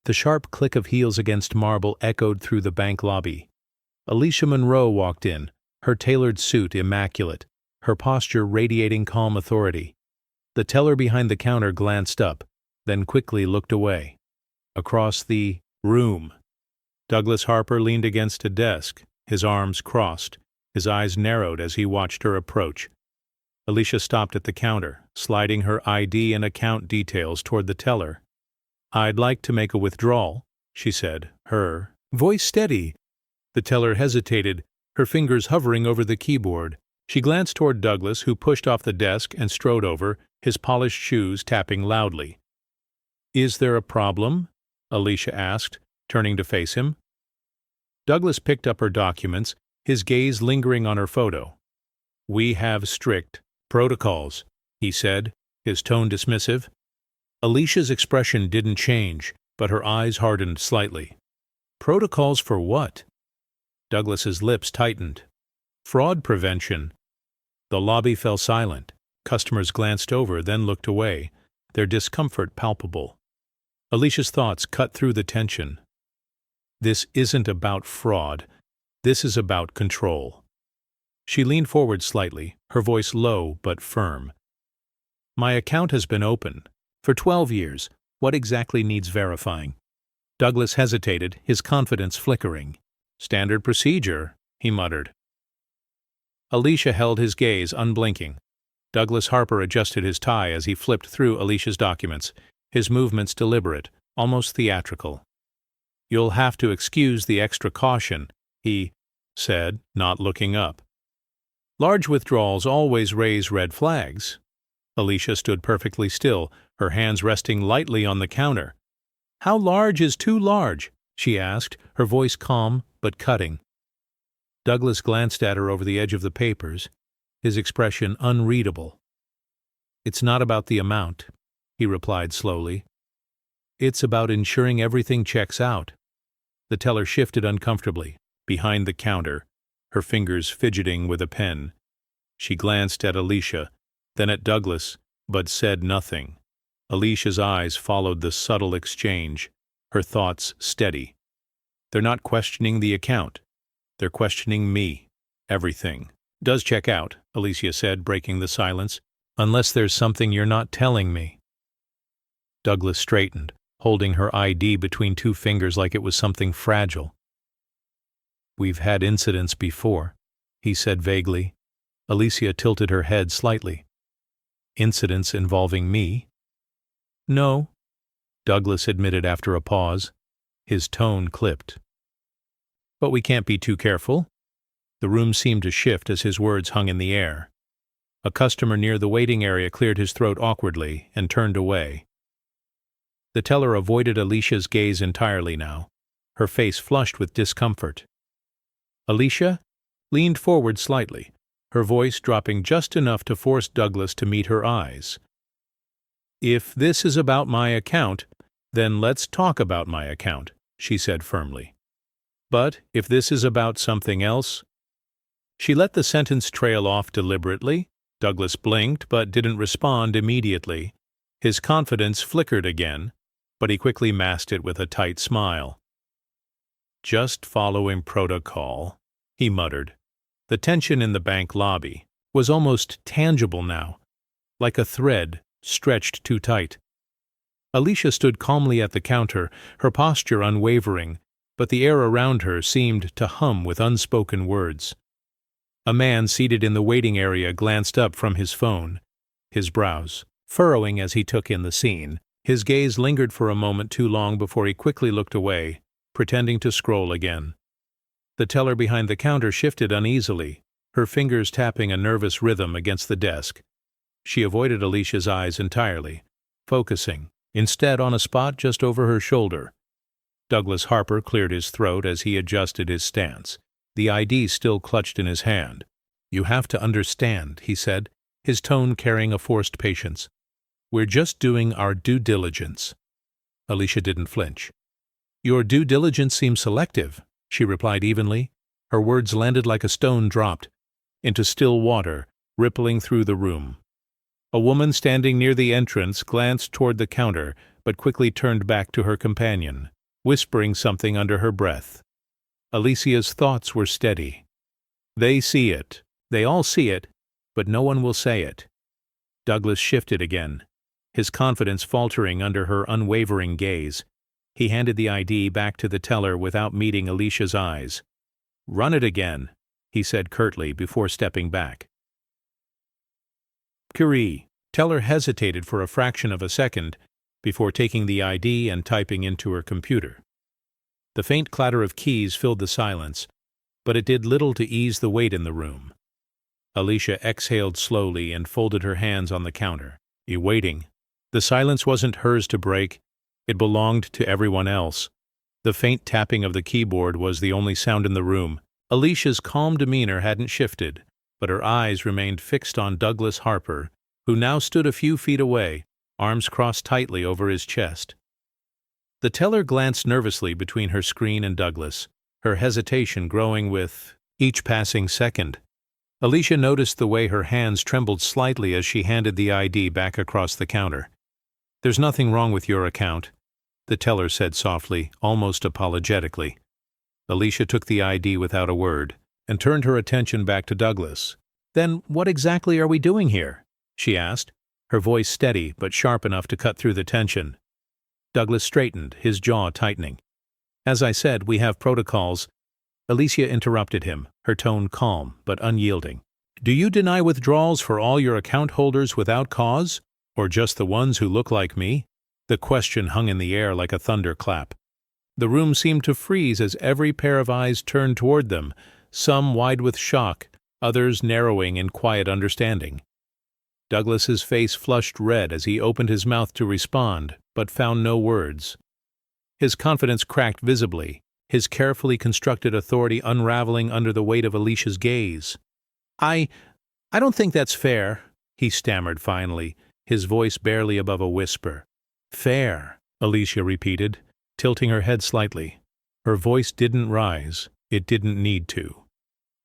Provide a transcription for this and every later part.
The sharp click of heels against marble echoed through the bank lobby. Alicia Monroe walked in, her tailored suit immaculate, her posture radiating calm authority. The teller behind the counter glanced up, then quickly looked away. Across the room, Douglas Harper leaned against a desk, his arms crossed, his eyes narrowed as he watched her approach. Alicia stopped at the counter, sliding her ID and account details toward the teller. "I'd like to make a withdrawal," she said, her voice steady. The teller hesitated, her fingers hovering over the keyboard. She glanced toward Douglas, who pushed off the desk and strode over, his polished shoes tapping loudly. "Is there a problem?" Alicia asked, turning to face him. Douglas picked up her documents, his gaze lingering on her photo. "We have strict protocols," he said, his tone dismissive. Alicia's expression didn't change, but her eyes hardened slightly. "Protocols for what?" Douglas's lips tightened. "Fraud prevention." The lobby fell silent. Customers glanced over, then looked away, their discomfort palpable. Alicia's thoughts cut through the tension. This isn't about fraud. This is about control. She leaned forward slightly, her voice low but firm. "My account has been open. For 12 years. What exactly needs verifying?" Douglas hesitated, his confidence flickering. "Standard procedure," he muttered. Alicia held his gaze, unblinking. Douglas Harper adjusted his tie as he flipped through Alicia's documents, his movements deliberate, almost theatrical. "You'll have to excuse the extra caution," he said, not looking up. "Large withdrawals always raise red flags." Alicia stood perfectly still, her hands resting lightly on the counter. "How large is too large?" she asked, her voice calm but cutting. Douglas glanced at her over the edge of the papers, his expression unreadable. "It's not about the amount," he replied slowly. "It's about ensuring everything checks out." The teller shifted uncomfortably, behind the counter, her fingers fidgeting with a pen. She glanced at Alicia, then at Douglas, but said nothing. Alicia's eyes followed the subtle exchange, her thoughts steady. "They're not questioning the account. They're questioning me. Everything does check out," Alicia said, breaking the silence. "Unless there's something you're not telling me." Douglas straightened, holding her ID between two fingers like it was something fragile. "We've had incidents before," he said vaguely. Alicia tilted her head slightly. "Incidents involving me?" "No," Douglas admitted after a pause. His tone clipped. "But we can't be too careful." The room seemed to shift as his words hung in the air. A customer near the waiting area cleared his throat awkwardly and turned away. The teller avoided Alicia's gaze entirely now, her face flushed with discomfort. Alicia leaned forward slightly, her voice dropping just enough to force Douglas to meet her eyes. "If this is about my account, then let's talk about my account," she said firmly. "But if this is about something else—" She let the sentence trail off deliberately. Douglas blinked but didn't respond immediately. His confidence flickered again, but he quickly masked it with a tight smile. "Just following protocol," he muttered. The tension in the bank lobby was almost tangible now, like a thread stretched too tight. Alicia stood calmly at the counter, her posture unwavering, but the air around her seemed to hum with unspoken words. A man seated in the waiting area glanced up from his phone, his brows furrowing as he took in the scene. His gaze lingered for a moment too long before he quickly looked away, pretending to scroll again. The teller behind the counter shifted uneasily, her fingers tapping a nervous rhythm against the desk. She avoided Alicia's eyes entirely, focusing, instead, on a spot just over her shoulder. Douglas Harper cleared his throat as he adjusted his stance, the ID still clutched in his hand. "You have to understand," he said, his tone carrying a forced patience. "We're just doing our due diligence." Alicia didn't flinch. "Your due diligence seems selective," she replied evenly. Her words landed like a stone dropped into still water, rippling through the room. A woman standing near the entrance glanced toward the counter, but quickly turned back to her companion. whispering something under her breath. Alicia's thoughts were steady. They see it. They all see it, but no one will say it. Douglas shifted again, his confidence faltering under her unwavering gaze. He handed the ID back to the teller without meeting Alicia's eyes. "Run it again," he said curtly before stepping back. Curie. Teller hesitated for a fraction of a second before taking the ID and typing into her computer. The faint clatter of keys filled the silence, but it did little to ease the weight in the room. Alicia exhaled slowly and folded her hands on the counter, waiting. The silence wasn't hers to break. It belonged to everyone else. The faint tapping of the keyboard was the only sound in the room. Alicia's calm demeanor hadn't shifted, but her eyes remained fixed on Douglas Harper, who now stood a few feet away, arms crossed tightly over his chest. The teller glanced nervously between her screen and Douglas, her hesitation growing with each passing second. Alicia noticed the way her hands trembled slightly as she handed the ID back across the counter. "There's nothing wrong with your account," the teller said softly, almost apologetically. Alicia took the ID without a word and turned her attention back to Douglas. "Then what exactly are we doing here?" she asked, her voice steady but sharp enough to cut through the tension. Douglas straightened, his jaw tightening. "As I said, we have protocols." Alicia interrupted him, her tone calm but unyielding. "Do you deny withdrawals for all your account holders without cause, or just the ones who look like me?" The question hung in the air like a thunderclap. The room seemed to freeze as every pair of eyes turned toward them, some wide with shock, others narrowing in quiet understanding. Douglas's face flushed red as he opened his mouth to respond, but found no words. His confidence cracked visibly, his carefully constructed authority unraveling under the weight of Alicia's gaze. I don't think that's fair," he stammered finally, his voice barely above a whisper. "Fair," Alicia repeated, tilting her head slightly. Her voice didn't rise. It didn't need to.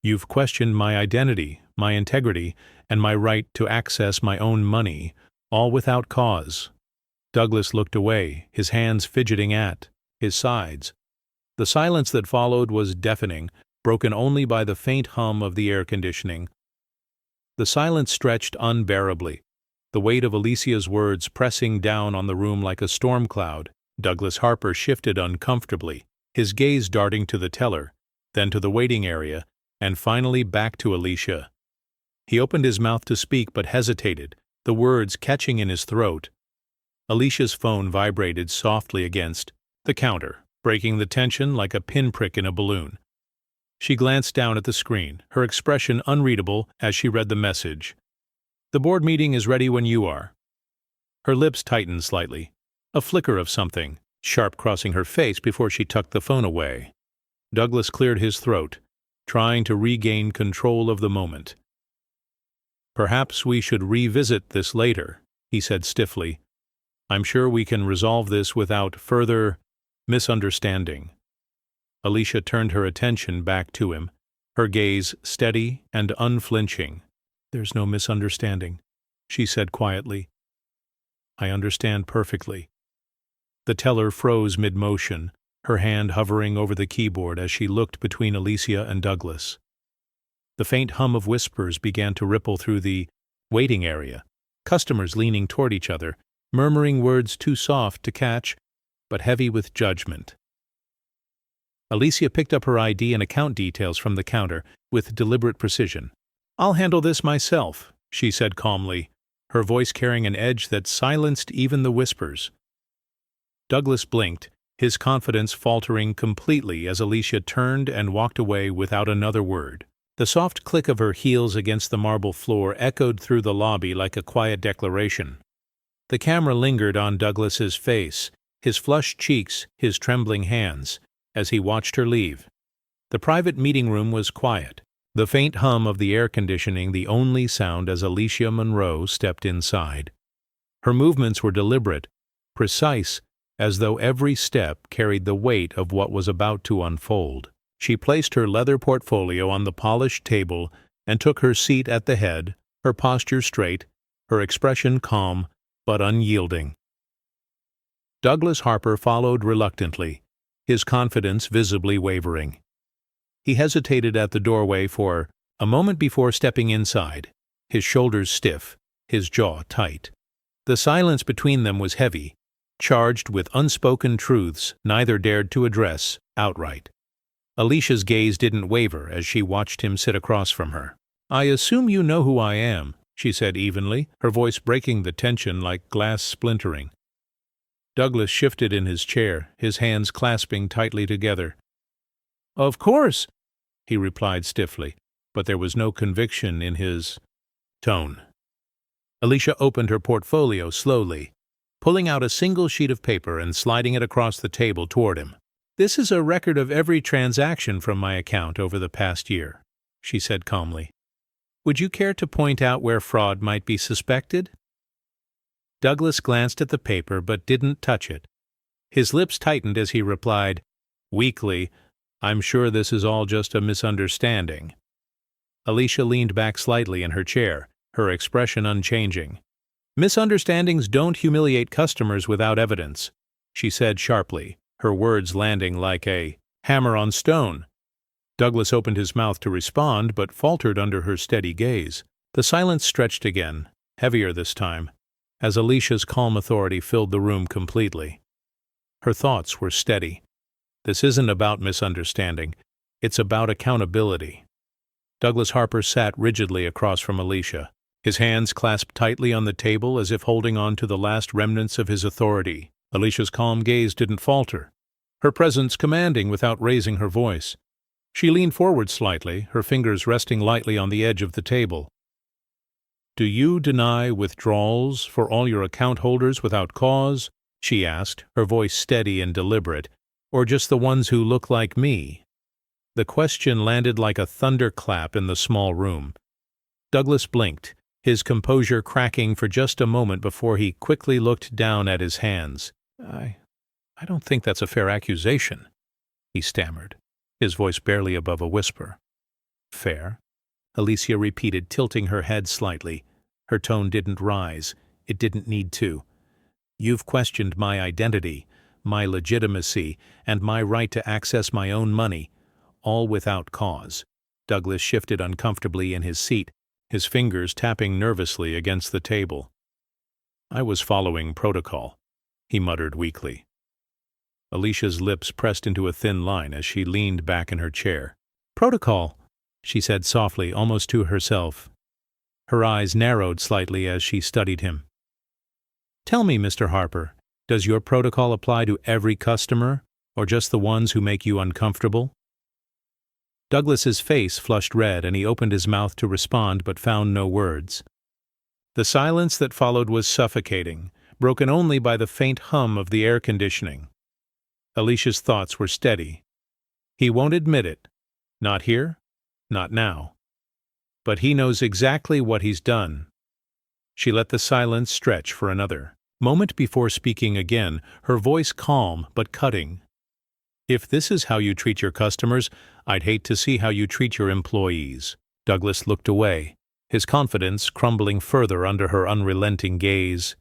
"You've questioned my identity, my integrity, and my right to access my own money, all without cause." Douglas looked away, his hands fidgeting at his sides. The silence that followed was deafening, broken only by the faint hum of the air conditioning. The silence stretched unbearably, the weight of Alicia's words pressing down on the room like a storm cloud. Douglas Harper shifted uncomfortably, his gaze darting to the teller, then to the waiting area, and finally back to Alicia. He opened his mouth to speak but hesitated, the words catching in his throat. Alicia's phone vibrated softly against the counter, breaking the tension like a pinprick in a balloon. She glanced down at the screen, her expression unreadable as she read the message. "The board meeting is ready when you are." Her lips tightened slightly, a flicker of something sharp crossing her face before she tucked the phone away. Douglas cleared his throat, trying to regain control of the moment. "Perhaps we should revisit this later," he said stiffly. "I'm sure we can resolve this without further misunderstanding." Alicia turned her attention back to him, her gaze steady and unflinching. "There's no misunderstanding," she said quietly. "I understand perfectly." The teller froze mid-motion, her hand hovering over the keyboard as she looked between Alicia and Douglas. The faint hum of whispers began to ripple through the waiting area, customers leaning toward each other, murmuring words too soft to catch, but heavy with judgment. Alicia picked up her ID and account details from the counter with deliberate precision. "I'll handle this myself," she said calmly, her voice carrying an edge that silenced even the whispers. Douglas blinked, his confidence faltering completely as Alicia turned and walked away without another word. The soft click of her heels against the marble floor echoed through the lobby like a quiet declaration. The camera lingered on Douglas's face, his flushed cheeks, his trembling hands, as he watched her leave. The private meeting room was quiet, the faint hum of the air conditioning the only sound as Alicia Monroe stepped inside. Her movements were deliberate, precise, as though every step carried the weight of what was about to unfold. She placed her leather portfolio on the polished table and took her seat at the head, her posture straight, her expression calm but unyielding. Douglas Harper followed reluctantly, his confidence visibly wavering. He hesitated at the doorway for a moment before stepping inside, his shoulders stiff, his jaw tight. The silence between them was heavy, charged with unspoken truths neither dared to address outright. Alicia's gaze didn't waver as she watched him sit across from her. "I assume you know who I am," she said evenly, her voice breaking the tension like glass splintering. Douglas shifted in his chair, his hands clasping tightly together. "Of course," he replied stiffly, but there was no conviction in his tone. Alicia opened her portfolio slowly, pulling out a single sheet of paper and sliding it across the table toward him. "This is a record of every transaction from my account over the past year," she said calmly. "Would you care to point out where fraud might be suspected?" Douglas glanced at the paper but didn't touch it. His lips tightened as he replied, weakly, "I'm sure this is all just a misunderstanding." Alicia leaned back slightly in her chair, her expression unchanging. "Misunderstandings don't humiliate customers without evidence," she said sharply, her words landing like a hammer on stone. Douglas opened his mouth to respond, but faltered under her steady gaze. The silence stretched again, heavier this time, as Alicia's calm authority filled the room completely. Her thoughts were steady. This isn't about misunderstanding. It's about accountability. Douglas Harper sat rigidly across from Alicia, his hands clasped tightly on the table as if holding on to the last remnants of his authority. Alicia's calm gaze didn't falter, her presence commanding without raising her voice. She leaned forward slightly, her fingers resting lightly on the edge of the table. "Do you deny withdrawals for all your account holders without cause?" she asked, her voice steady and deliberate, "or just the ones who look like me?" The question landed like a thunderclap in the small room. Douglas blinked, his composure cracking for just a moment before he quickly looked down at his hands. I don't think that's a fair accusation," he stammered, his voice barely above a whisper. "Fair?" Alicia repeated, tilting her head slightly. Her tone didn't rise. It didn't need to. "You've questioned my identity, my legitimacy, and my right to access my own money, all without cause." Douglas shifted uncomfortably in his seat, his fingers tapping nervously against the table. "I was following protocol," he muttered weakly. Alicia's lips pressed into a thin line as she leaned back in her chair. "Protocol," she said softly, almost to herself. Her eyes narrowed slightly as she studied him. "Tell me, Mr. Harper, does your protocol apply to every customer, or just the ones who make you uncomfortable?" Douglas's face flushed red and he opened his mouth to respond but found no words. The silence that followed was suffocating, broken only by the faint hum of the air conditioning. Alicia's thoughts were steady. He won't admit it. Not here, not now. But he knows exactly what he's done. She let the silence stretch for another moment before speaking again, her voice calm but cutting. "If this is how you treat your customers, I'd hate to see how you treat your employees." Douglas looked away, his confidence crumbling further under her unrelenting gaze.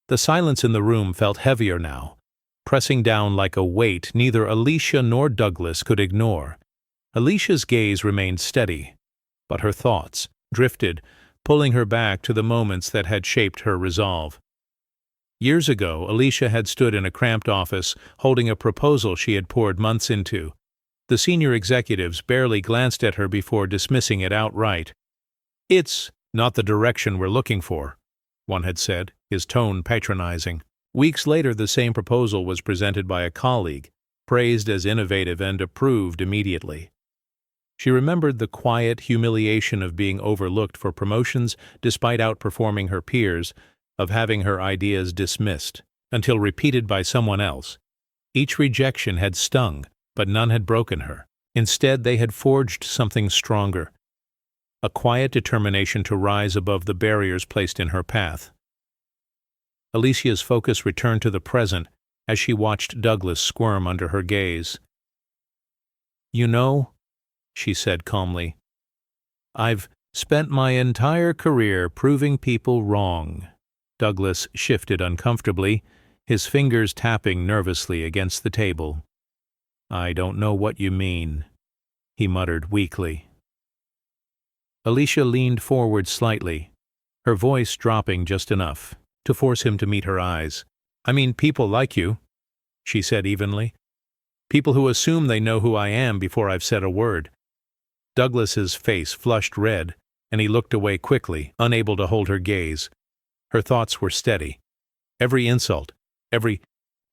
The silence in the room felt heavier now, pressing down like a weight neither Alicia nor Douglas could ignore. Alicia's gaze remained steady, but her thoughts drifted, pulling her back to the moments that had shaped her resolve. Years ago, Alicia had stood in a cramped office, holding a proposal she had poured months into. The senior executives barely glanced at her before dismissing it outright. "It's not the direction we're looking for," one had said, his tone patronizing. Weeks later, the same proposal was presented by a colleague, praised as innovative and approved immediately. She remembered the quiet humiliation of being overlooked for promotions despite outperforming her peers, of having her ideas dismissed, until repeated by someone else. Each rejection had stung, but none had broken her. Instead, they had forged something stronger, a quiet determination to rise above the barriers placed in her path. Alicia's focus returned to the present as she watched Douglas squirm under her gaze. "You know," she said calmly, "I've spent my entire career proving people wrong." Douglas shifted uncomfortably, his fingers tapping nervously against the table. "I don't know what you mean," he muttered weakly. Alicia leaned forward slightly, her voice dropping just enough to force him to meet her eyes. "I mean people like you," she said evenly. "People who assume they know who I am before I've said a word." Douglas's face flushed red, and he looked away quickly, unable to hold her gaze. Her thoughts were steady. Every insult, every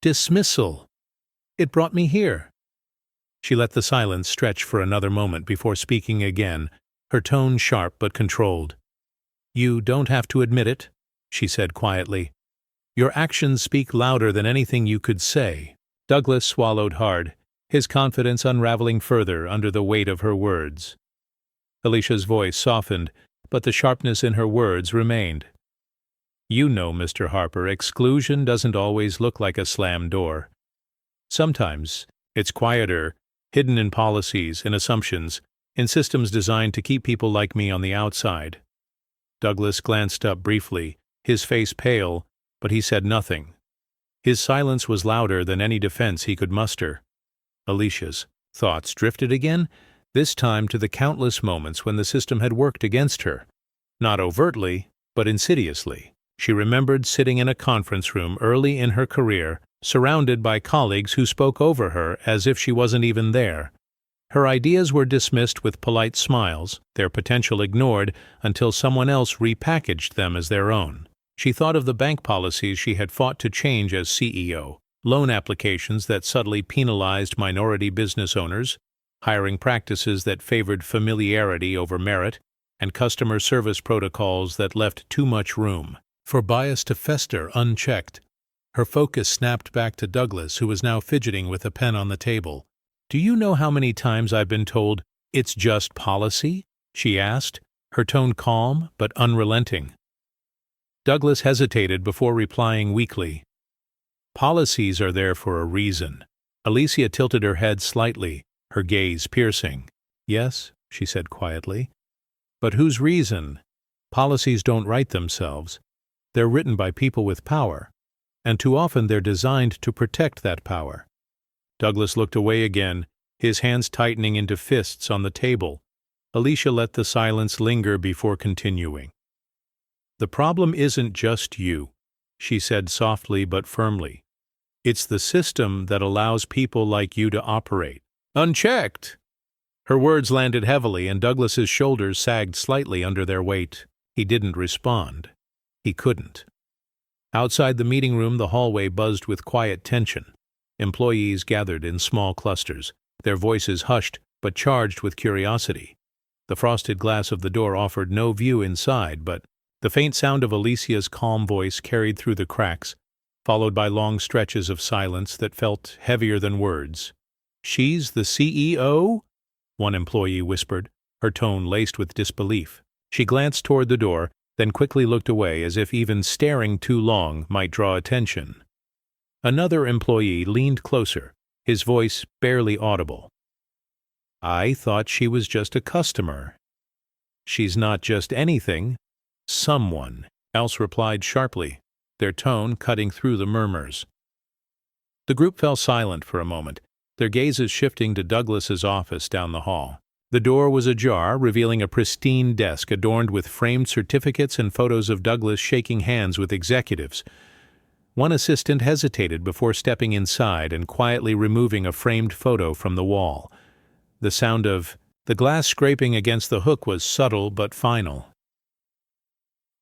dismissal, it brought me here. She let the silence stretch for another moment before speaking again, her tone sharp but controlled. "You don't have to admit it," she said quietly. "Your actions speak louder than anything you could say." Douglas swallowed hard, his confidence unraveling further under the weight of her words. Alicia's voice softened, but the sharpness in her words remained. "You know, Mr. Harper, exclusion doesn't always look like a slammed door. Sometimes it's quieter, hidden in policies, in assumptions, in systems designed to keep people like me on the outside." Douglas glanced up briefly, his face pale, but he said nothing. His silence was louder than any defense he could muster. Alicia's thoughts drifted again, this time to the countless moments when the system had worked against her. Not overtly, but insidiously. She remembered sitting in a conference room early in her career, surrounded by colleagues who spoke over her as if she wasn't even there. Her ideas were dismissed with polite smiles, their potential ignored until someone else repackaged them as their own. She thought of the bank policies she had fought to change as CEO, loan applications that subtly penalized minority business owners, hiring practices that favored familiarity over merit, and customer service protocols that left too much room for bias to fester unchecked. Her focus snapped back to Douglas, who was now fidgeting with a pen on the table. "Do you know how many times I've been told, 'It's just policy'?" she asked, her tone calm but unrelenting. Douglas hesitated before replying weakly. "Policies are there for a reason." Alicia tilted her head slightly, her gaze piercing. "Yes," she said quietly. "But whose reason? Policies don't write themselves. They're written by people with power, and too often they're designed to protect that power." Douglas looked away again, his hands tightening into fists on the table. Alicia let the silence linger before continuing. "The problem isn't just you," she said softly but firmly. "It's the system that allows people like you to operate. Unchecked!" Her words landed heavily, and Douglas's shoulders sagged slightly under their weight. He didn't respond. He couldn't. Outside the meeting room, the hallway buzzed with quiet tension. Employees gathered in small clusters, their voices hushed but charged with curiosity. The frosted glass of the door offered no view inside, but the faint sound of Alicia's calm voice carried through the cracks, followed by long stretches of silence that felt heavier than words. "She's the CEO?" one employee whispered, her tone laced with disbelief. She glanced toward the door, then quickly looked away as if even staring too long might draw attention. Another employee leaned closer, his voice barely audible. "I thought she was just a customer." "She's not just anything. Someone," else replied sharply, their tone cutting through the murmurs. The group fell silent for a moment, their gazes shifting to Douglas's office down the hall. The door was ajar, revealing a pristine desk adorned with framed certificates and photos of Douglas shaking hands with executives. One assistant hesitated before stepping inside and quietly removing a framed photo from the wall. The sound of the glass scraping against the hook was subtle but final.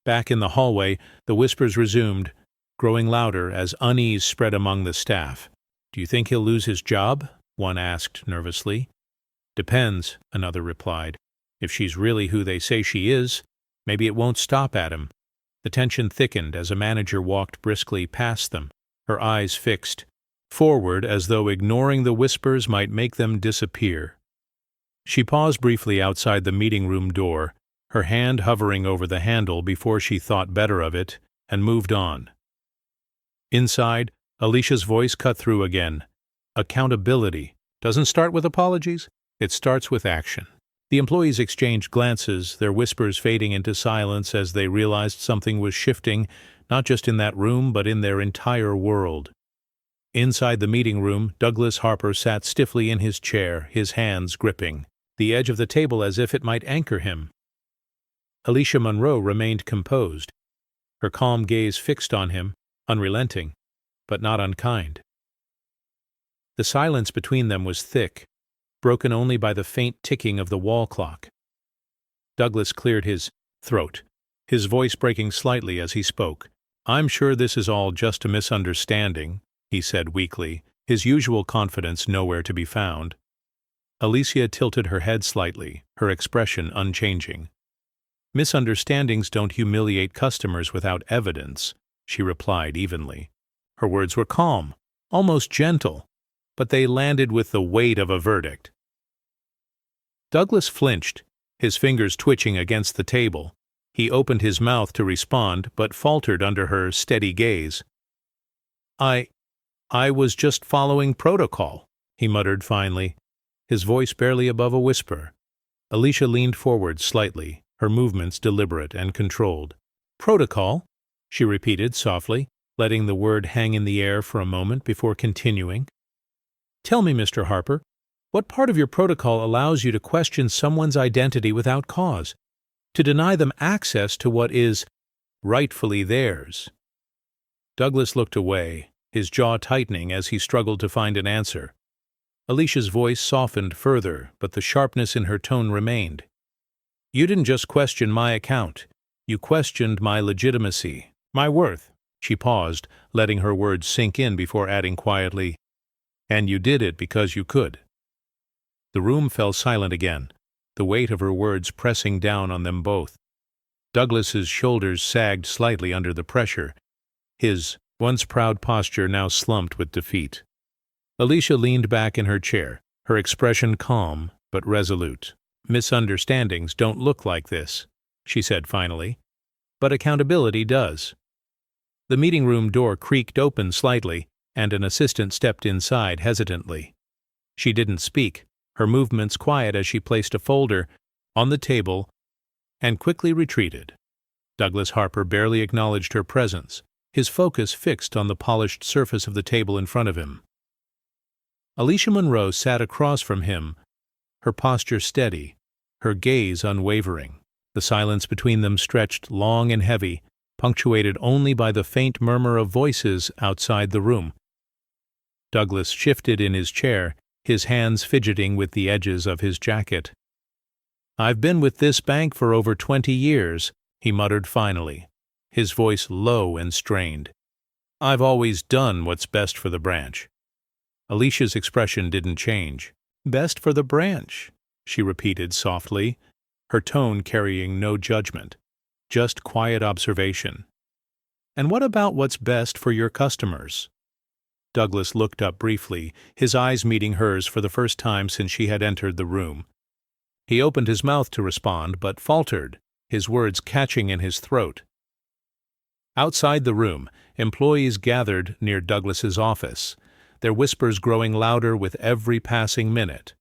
Back in the hallway, the whispers resumed, growing louder as unease spread among the staff. "Do you think he'll lose his job?" one asked nervously. "Depends," another replied. "If she's really who they say she is, maybe it won't stop at him." The tension thickened as a manager walked briskly past them, her eyes fixed forward as though ignoring the whispers might make them disappear. She paused briefly outside the meeting room door, her hand hovering over the handle before she thought better of it, and moved on. Inside, Alicia's voice cut through again. "Accountability doesn't start with apologies. It starts with action." The employees exchanged glances, their whispers fading into silence as they realized something was shifting, not just in that room but in their entire world. Inside the meeting room, Douglas Harper sat stiffly in his chair, his hands gripping the edge of the table as if it might anchor him. Alicia Monroe remained composed, her calm gaze fixed on him, unrelenting, but not unkind. The silence between them was thick, broken only by the faint ticking of the wall clock. Douglas cleared his throat, his voice breaking slightly as he spoke. "I'm sure this is all just a misunderstanding," he said weakly, his usual confidence nowhere to be found. Alicia tilted her head slightly, her expression unchanging. "Misunderstandings don't humiliate customers without evidence," she replied evenly. Her words were calm, almost gentle, but they landed with the weight of a verdict. Douglas flinched, his fingers twitching against the table. He opened his mouth to respond, but faltered under her steady gaze. I was just following protocol," he muttered finally, his voice barely above a whisper. Alicia leaned forward slightly, her movements deliberate and controlled. "Protocol?" she repeated softly, letting the word hang in the air for a moment before continuing. "Tell me, Mr. Harper, what part of your protocol allows you to question someone's identity without cause, to deny them access to what is rightfully theirs?" Douglas looked away, his jaw tightening as he struggled to find an answer. Alicia's voice softened further, but the sharpness in her tone remained. "You didn't just question my account. You questioned my legitimacy, my worth." She paused, letting her words sink in before adding quietly, "And you did it because you could." The room fell silent again, the weight of her words pressing down on them both. Douglas's shoulders sagged slightly under the pressure, his once proud posture now slumped with defeat. Alicia leaned back in her chair, her expression calm but resolute. "Misunderstandings don't look like this," she said finally, "but accountability does." The meeting room door creaked open slightly, and an assistant stepped inside hesitantly. She didn't speak, her movements quiet as she placed a folder on the table and quickly retreated. Douglas Harper barely acknowledged her presence, his focus fixed on the polished surface of the table in front of him. Alicia Monroe sat across from him, her posture steady, her gaze unwavering. The silence between them stretched long and heavy, punctuated only by the faint murmur of voices outside the room. Douglas shifted in his chair, his hands fidgeting with the edges of his jacket. "I've been with this bank for over 20 years, he muttered finally, his voice low and strained. "I've always done what's best for the branch." Alicia's expression didn't change. "Best for the branch," she repeated softly, her tone carrying no judgment, just quiet observation. "And what about what's best for your customers?" Douglas looked up briefly, his eyes meeting hers for the first time since she had entered the room. He opened his mouth to respond, but faltered, his words catching in his throat. Outside the room, employees gathered near Douglas's office, their whispers growing louder with every passing minute.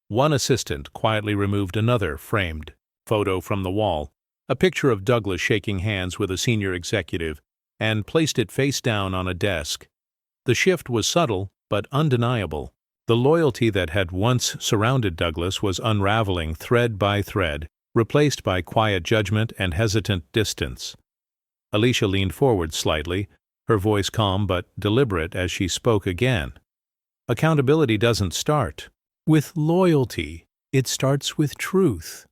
One assistant quietly removed another framed photo from the wall, a picture of Douglas shaking hands with a senior executive, and placed it face down on a desk. The shift was subtle but undeniable. The loyalty that had once surrounded Douglas was unraveling thread by thread, replaced by quiet judgment and hesitant distance. Alicia leaned forward slightly, her voice calm but deliberate as she spoke again. "Accountability doesn't start with loyalty. It starts with truth."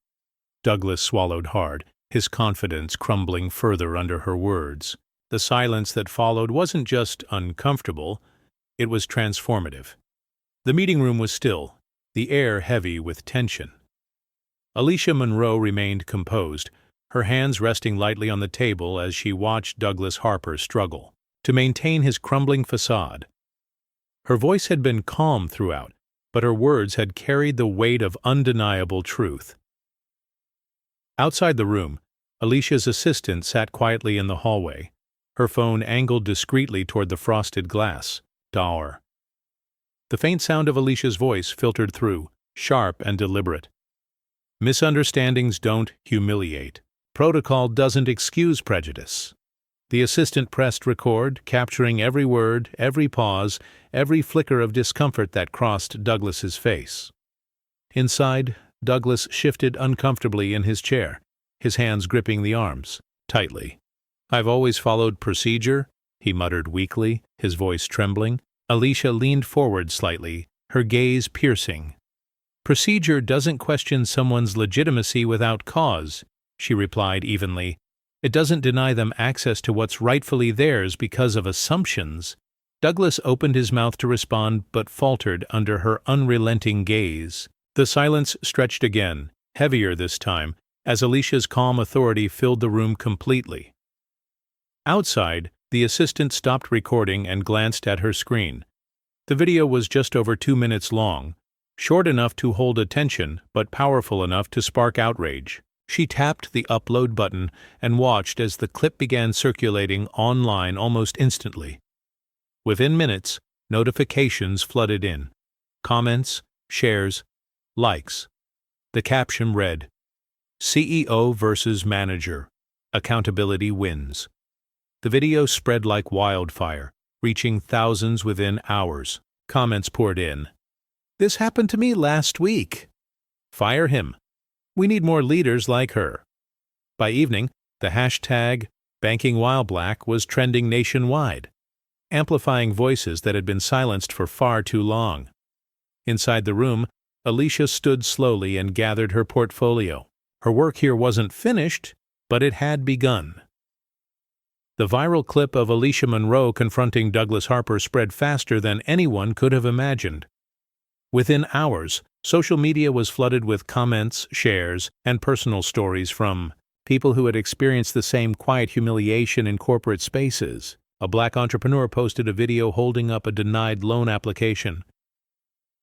Douglas swallowed hard, his confidence crumbling further under her words. The silence that followed wasn't just uncomfortable, it was transformative. The meeting room was still, the air heavy with tension. Alicia Monroe remained composed, her hands resting lightly on the table as she watched Douglas Harper struggle to maintain his crumbling facade. Her voice had been calm throughout, but her words had carried the weight of undeniable truth. Outside the room, Alicia's assistant sat quietly in the hallway, her phone angled discreetly toward the frosted glass. "Dour." The faint sound of Alicia's voice filtered through, sharp and deliberate. "Misunderstandings don't humiliate. Protocol doesn't excuse prejudice." The assistant pressed record, capturing every word, every pause, every flicker of discomfort that crossed Douglas's face. Inside, Douglas shifted uncomfortably in his chair, his hands gripping the arms tightly. "I've always followed procedure," he muttered weakly, his voice trembling. Alicia leaned forward slightly, her gaze piercing. "Procedure doesn't question someone's legitimacy without cause," she replied evenly. "It doesn't deny them access to what's rightfully theirs because of assumptions." Douglas opened his mouth to respond but faltered under her unrelenting gaze. The silence stretched again, heavier this time, as Alicia's calm authority filled the room completely. Outside, the assistant stopped recording and glanced at her screen. The video was just over 2 minutes long, short enough to hold attention but powerful enough to spark outrage. She tapped the upload button and watched as the clip began circulating online almost instantly. Within minutes, notifications flooded in. Comments, shares, likes. The caption read, "CEO versus manager. Accountability wins." The video spread like wildfire, reaching thousands within hours. Comments poured in. "This happened to me last week." "Fire him. We need more leaders like her." By evening, the hashtag #BankingWhileBlack was trending nationwide, amplifying voices that had been silenced for far too long. Inside the room, Alicia stood slowly and gathered her portfolio. Her work here wasn't finished, but it had begun. The viral clip of Alicia Monroe confronting Douglas Harper spread faster than anyone could have imagined. Within hours, social media was flooded with comments, shares, and personal stories from people who had experienced the same quiet humiliation in corporate spaces. A Black entrepreneur posted a video holding up a denied loan application.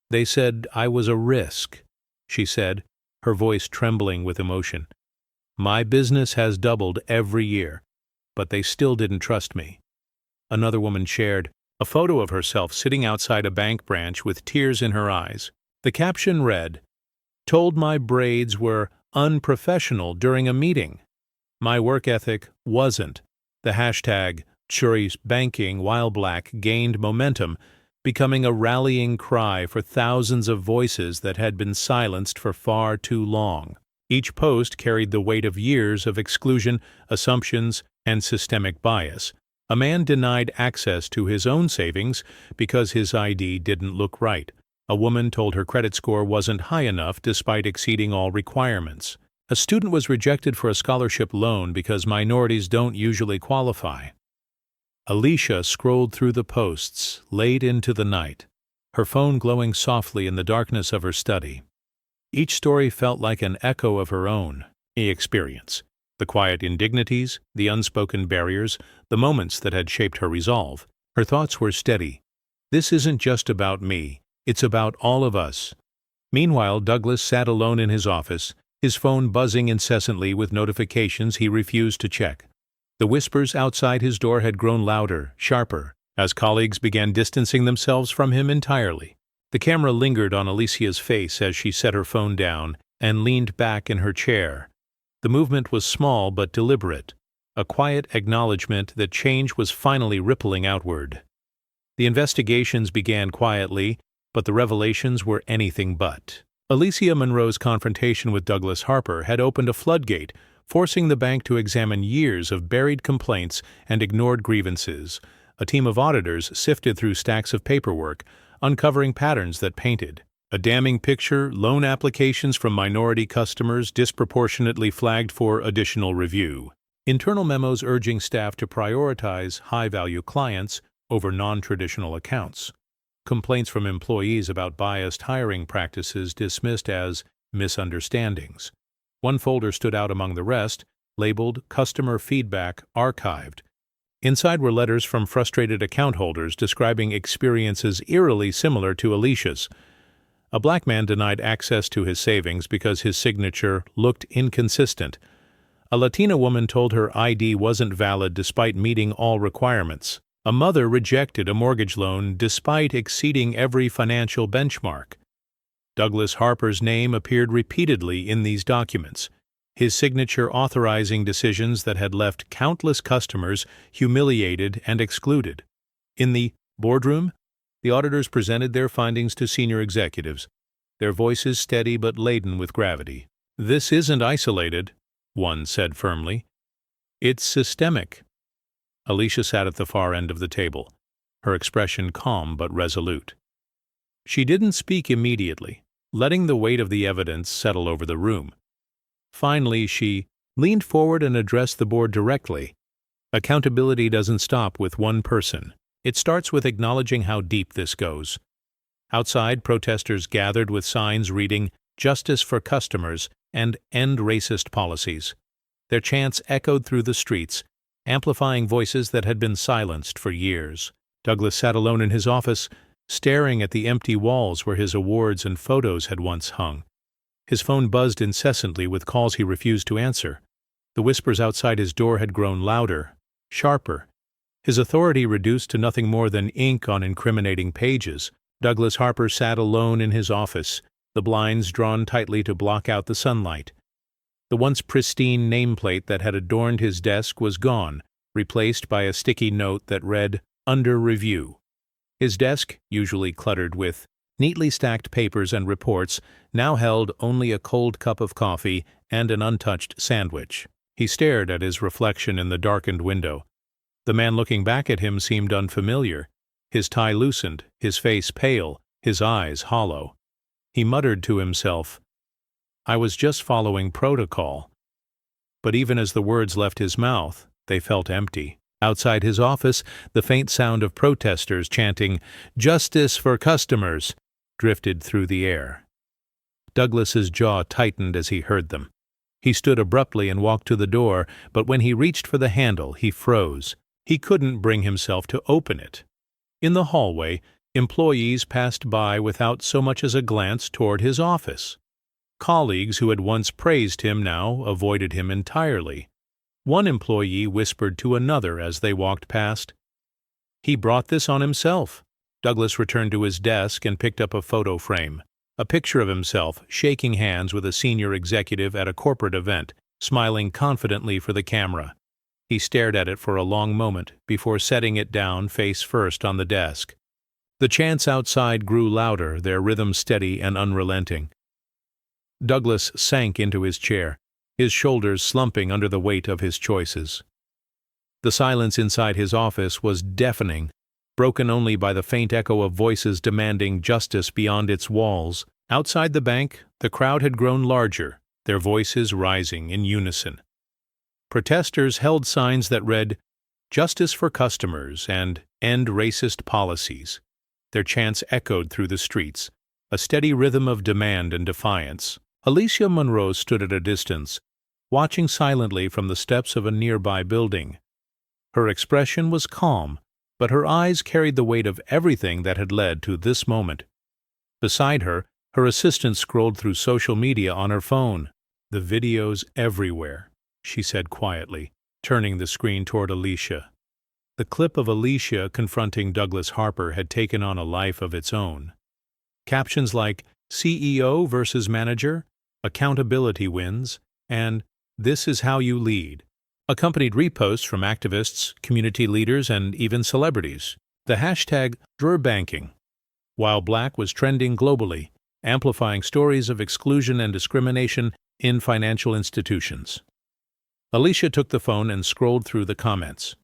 "They said I was a risk," she said, her voice trembling with emotion. "My business has doubled every year, but they still didn't trust me." Another woman shared a photo of herself sitting outside a bank branch with tears in her eyes. The caption read, "Told my braids were unprofessional during a meeting. My work ethic wasn't." The hashtag #BankingWhileBlack gained momentum, becoming a rallying cry for thousands of voices that had been silenced for far too long. Each post carried the weight of years of exclusion, assumptions, and systemic bias. A man denied access to his own savings because his ID didn't look right. A woman told her credit score wasn't high enough despite exceeding all requirements. A student was rejected for a scholarship loan because minorities don't usually qualify. Alicia scrolled through the posts late into the night, her phone glowing softly in the darkness of her study. Each story felt like an echo of her own experience. The quiet indignities, the unspoken barriers, the moments that had shaped her resolve. Her thoughts were steady. "This isn't just about me. It's about all of us." Meanwhile, Douglas sat alone in his office, his phone buzzing incessantly with notifications he refused to check. The whispers outside his door had grown louder, sharper, as colleagues began distancing themselves from him entirely. The camera lingered on Alicia's face as she set her phone down and leaned back in her chair. The movement was small but deliberate, a quiet acknowledgement that change was finally rippling outward. The investigations began quietly, but the revelations were anything but. Alicia Monroe's confrontation with Douglas Harper had opened a floodgate, forcing the bank to examine years of buried complaints and ignored grievances. A team of auditors sifted through stacks of paperwork, uncovering patterns that painted a damning picture. Loan applications from minority customers disproportionately flagged for additional review. Internal memos urging staff to prioritize high-value clients over non-traditional accounts. Complaints from employees about biased hiring practices dismissed as misunderstandings. One folder stood out among the rest, labeled Customer Feedback Archived. Inside were letters from frustrated account holders describing experiences eerily similar to Alicia's. A Black man denied access to his savings because his signature looked inconsistent. A Latina woman told her ID wasn't valid despite meeting all requirements. A mother rejected a mortgage loan despite exceeding every financial benchmark. Douglas Harper's name appeared repeatedly in these documents. his signature authorizing decisions that had left countless customers humiliated and excluded. In the boardroom, the auditors presented their findings to senior executives, their voices steady but laden with gravity. "This isn't isolated," one said firmly. "It's systemic." Alicia sat at the far end of the table, her expression calm but resolute. She didn't speak immediately, letting the weight of the evidence settle over the room. Finally, she leaned forward and addressed the board directly. "Accountability doesn't stop with one person. It starts with acknowledging how deep this goes." Outside, protesters gathered with signs reading "Justice for Customers" and "End Racist Policies." Their chants echoed through the streets, amplifying voices that had been silenced for years. Douglas sat alone in his office, staring at the empty walls where his awards and photos had once hung. His phone buzzed incessantly with calls he refused to answer. The whispers outside his door had grown louder, sharper, his authority reduced to nothing more than ink on incriminating pages. Douglas Harper sat alone in his office, the blinds drawn tightly to block out the sunlight. The once pristine nameplate that had adorned his desk was gone, replaced by a sticky note that read, "Under review." His desk, usually cluttered with neatly stacked papers and reports, now held only a cold cup of coffee and an untouched sandwich. He stared at his reflection in the darkened window. The man looking back at him seemed unfamiliar, his tie loosened, his face pale, his eyes hollow. He muttered to himself, "I was just following protocol." But even as the words left his mouth, they felt empty. Outside his office, the faint sound of protesters chanting, "Justice for Customers," drifted through the air. Douglas's jaw tightened as he heard them. He stood abruptly and walked to the door, but when he reached for the handle, he froze. He couldn't bring himself to open it. In the hallway, employees passed by without so much as a glance toward his office. Colleagues who had once praised him now avoided him entirely. One employee whispered to another as they walked past, "He brought this on himself." Douglas returned to his desk and picked up a photo frame, a picture of himself shaking hands with a senior executive at a corporate event, smiling confidently for the camera. He stared at it for a long moment before setting it down face first on the desk. The chants outside grew louder, their rhythm steady and unrelenting. Douglas sank into his chair, his shoulders slumping under the weight of his choices. The silence inside his office was deafening, broken only by the faint echo of voices demanding justice beyond its walls. Outside the bank, the crowd had grown larger, their voices rising in unison. Protesters held signs that read, "Justice for Customers" and "End Racist Policies." Their chants echoed through the streets, a steady rhythm of demand and defiance. Alicia Monroe stood at a distance, watching silently from the steps of a nearby building. Her expression was calm, but her eyes carried the weight of everything that had led to this moment. Beside her, her assistant scrolled through social media on her phone. "The videos everywhere," she said quietly, turning the screen toward Alicia. The clip of Alicia confronting Douglas Harper had taken on a life of its own. Captions like "CEO versus manager," "Accountability wins," and "This is how you lead" accompanied reposts from activists, community leaders, and even celebrities. The hashtag #DrurBanking, while Black was trending globally, amplifying stories of exclusion and discrimination in financial institutions. Alicia took the phone and scrolled through the comments.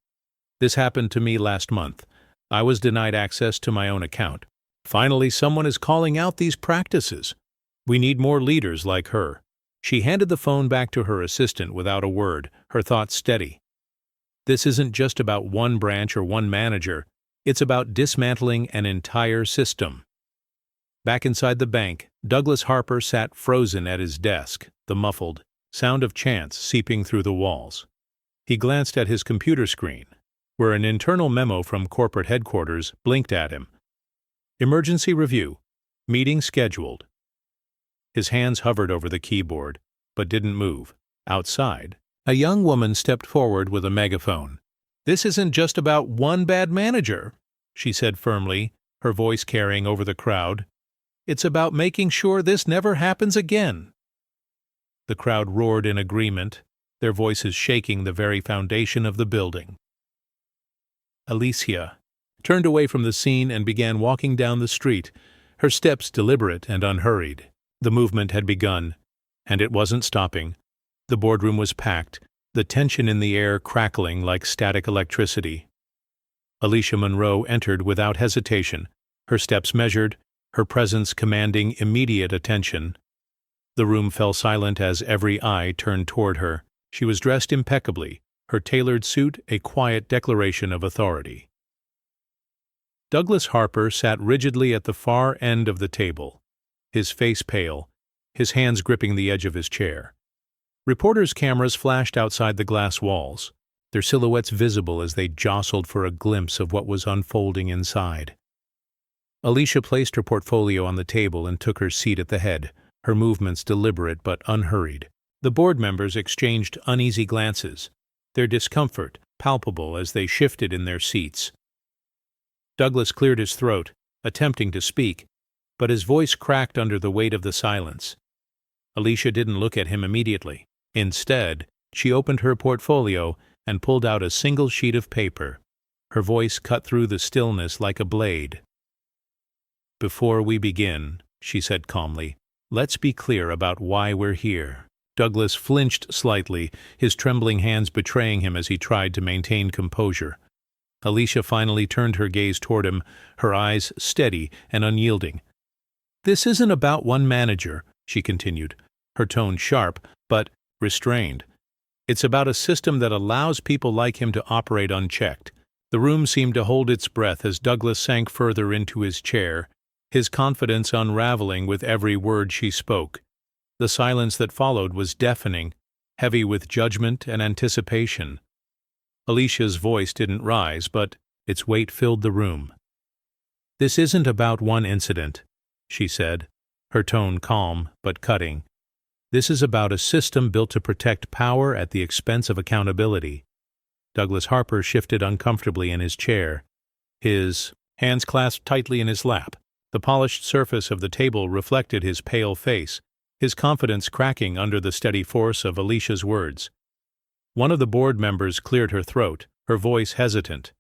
"This happened to me last month. I was denied access to my own account. Finally, someone is calling out these practices. We need more leaders like her." She handed the phone back to her assistant without a word, her thoughts steady. This isn't just about one branch or one manager. It's about dismantling an entire system. Back inside the bank, Douglas Harper sat frozen at his desk, the muffled sound of chants seeping through the walls. He glanced at his computer screen, where an internal memo from corporate headquarters blinked at him. "Emergency review. Meeting scheduled." His hands hovered over the keyboard, but didn't move. Outside, a young woman stepped forward with a megaphone. "This isn't just about one bad manager," she said firmly, her voice carrying over the crowd. "It's about making sure this never happens again." The crowd roared in agreement, their voices shaking the very foundation of the building. Alicia turned away from the scene and began walking down the street, her steps deliberate and unhurried. The movement had begun, and it wasn't stopping. The boardroom was packed, the tension in the air crackling like static electricity. Alicia Monroe entered without hesitation, her steps measured, her presence commanding immediate attention. The room fell silent as every eye turned toward her. She was dressed impeccably, her tailored suit a quiet declaration of authority. Douglas Harper sat rigidly at the far end of the table, his face pale, his hands gripping the edge of his chair. Reporters' cameras flashed outside the glass walls, their silhouettes visible as they jostled for a glimpse of what was unfolding inside. Alicia placed her portfolio on the table and took her seat at the head, her movements deliberate but unhurried. The board members exchanged uneasy glances, their discomfort palpable as they shifted in their seats. Douglas cleared his throat, attempting to speak, but his voice cracked under the weight of the silence. Alicia didn't look at him immediately. Instead, she opened her portfolio and pulled out a single sheet of paper. Her voice cut through the stillness like a blade. "Before we begin," she said calmly, "let's be clear about why we're here." Douglas flinched slightly, his trembling hands betraying him as he tried to maintain composure. Alicia finally turned her gaze toward him, her eyes steady and unyielding. "This isn't about one manager," she continued, her tone sharp but restrained. "It's about a system that allows people like him to operate unchecked." The room seemed to hold its breath as Douglas sank further into his chair, his confidence unraveling with every word she spoke. The silence that followed was deafening, heavy with judgment and anticipation. Alicia's voice didn't rise, but its weight filled the room. "This isn't about one incident," she said, her tone calm but cutting. "This is about a system built to protect power at the expense of accountability." Douglas Harper shifted uncomfortably in his chair, his hands clasped tightly in his lap. The polished surface of the table reflected his pale face, his confidence cracking under the steady force of Alicia's words. One of the board members cleared her throat, her voice hesitant.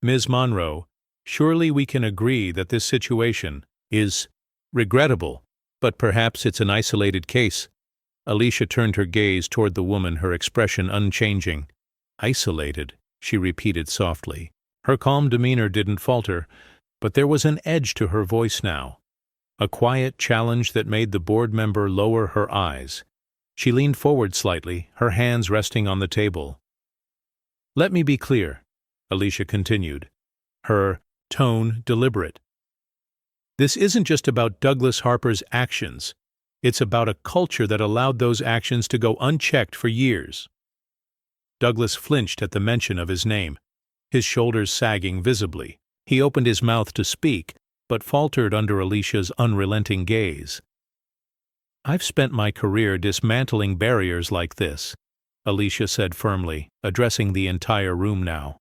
"Ms. Monroe, surely we can agree that this situation is regrettable, but perhaps it's an isolated case." Alicia turned her gaze toward the woman, her expression unchanging. "Isolated," she repeated softly. Her calm demeanor didn't falter, but there was an edge to her voice now, a quiet challenge that made the board member lower her eyes. She leaned forward slightly, her hands resting on the table. "Let me be clear," Alicia continued, her tone deliberate. "This isn't just about Douglas Harper's actions. It's about a culture that allowed those actions to go unchecked for years." Douglas flinched at the mention of his name, his shoulders sagging visibly. He opened his mouth to speak, but faltered under Alicia's unrelenting gaze. "I've spent my career dismantling barriers like this," Alicia said firmly, addressing the entire room now.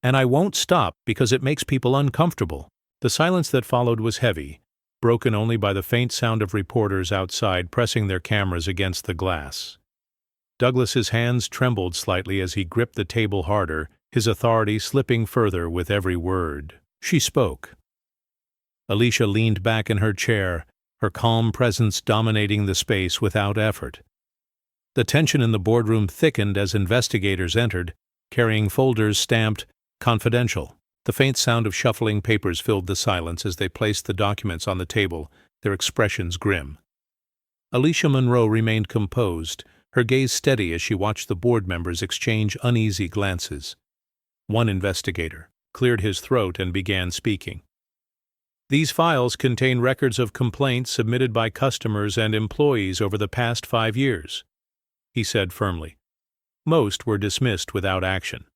"And I won't stop because it makes people uncomfortable." The silence that followed was heavy, broken only by the faint sound of reporters outside pressing their cameras against the glass. Douglas's hands trembled slightly as he gripped the table harder, his authority slipping further with every word. She spoke. Alicia leaned back in her chair, her calm presence dominating the space without effort. The tension in the boardroom thickened as investigators entered, carrying folders stamped "Confidential." The faint sound of shuffling papers filled the silence as they placed the documents on the table, their expressions grim. Alicia Monroe remained composed, her gaze steady as she watched the board members exchange uneasy glances. One investigator cleared his throat and began speaking. "These files contain records of complaints submitted by customers and employees over the past 5 years," he said firmly. Most were dismissed without action.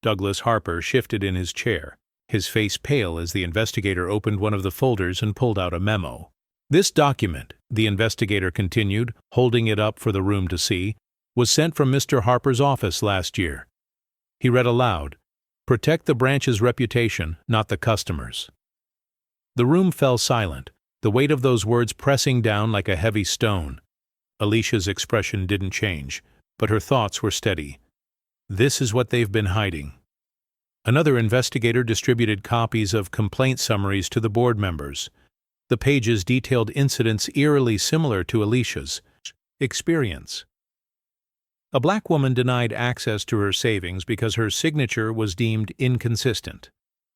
Douglas Harper shifted in his chair, his face pale as the investigator opened one of the folders and pulled out a memo. "This document," the investigator continued, holding it up for the room to see, "was sent from Mr. Harper's office last year." He read aloud, "Protect the branch's reputation, not the customer's." The room fell silent, the weight of those words pressing down like a heavy stone. Alicia's expression didn't change, but her thoughts were steady. This is what they've been hiding. Another investigator distributed copies of complaint summaries to the board members. The pages detailed incidents eerily similar to Alicia's experience. A black woman denied access to her savings because her signature was deemed inconsistent.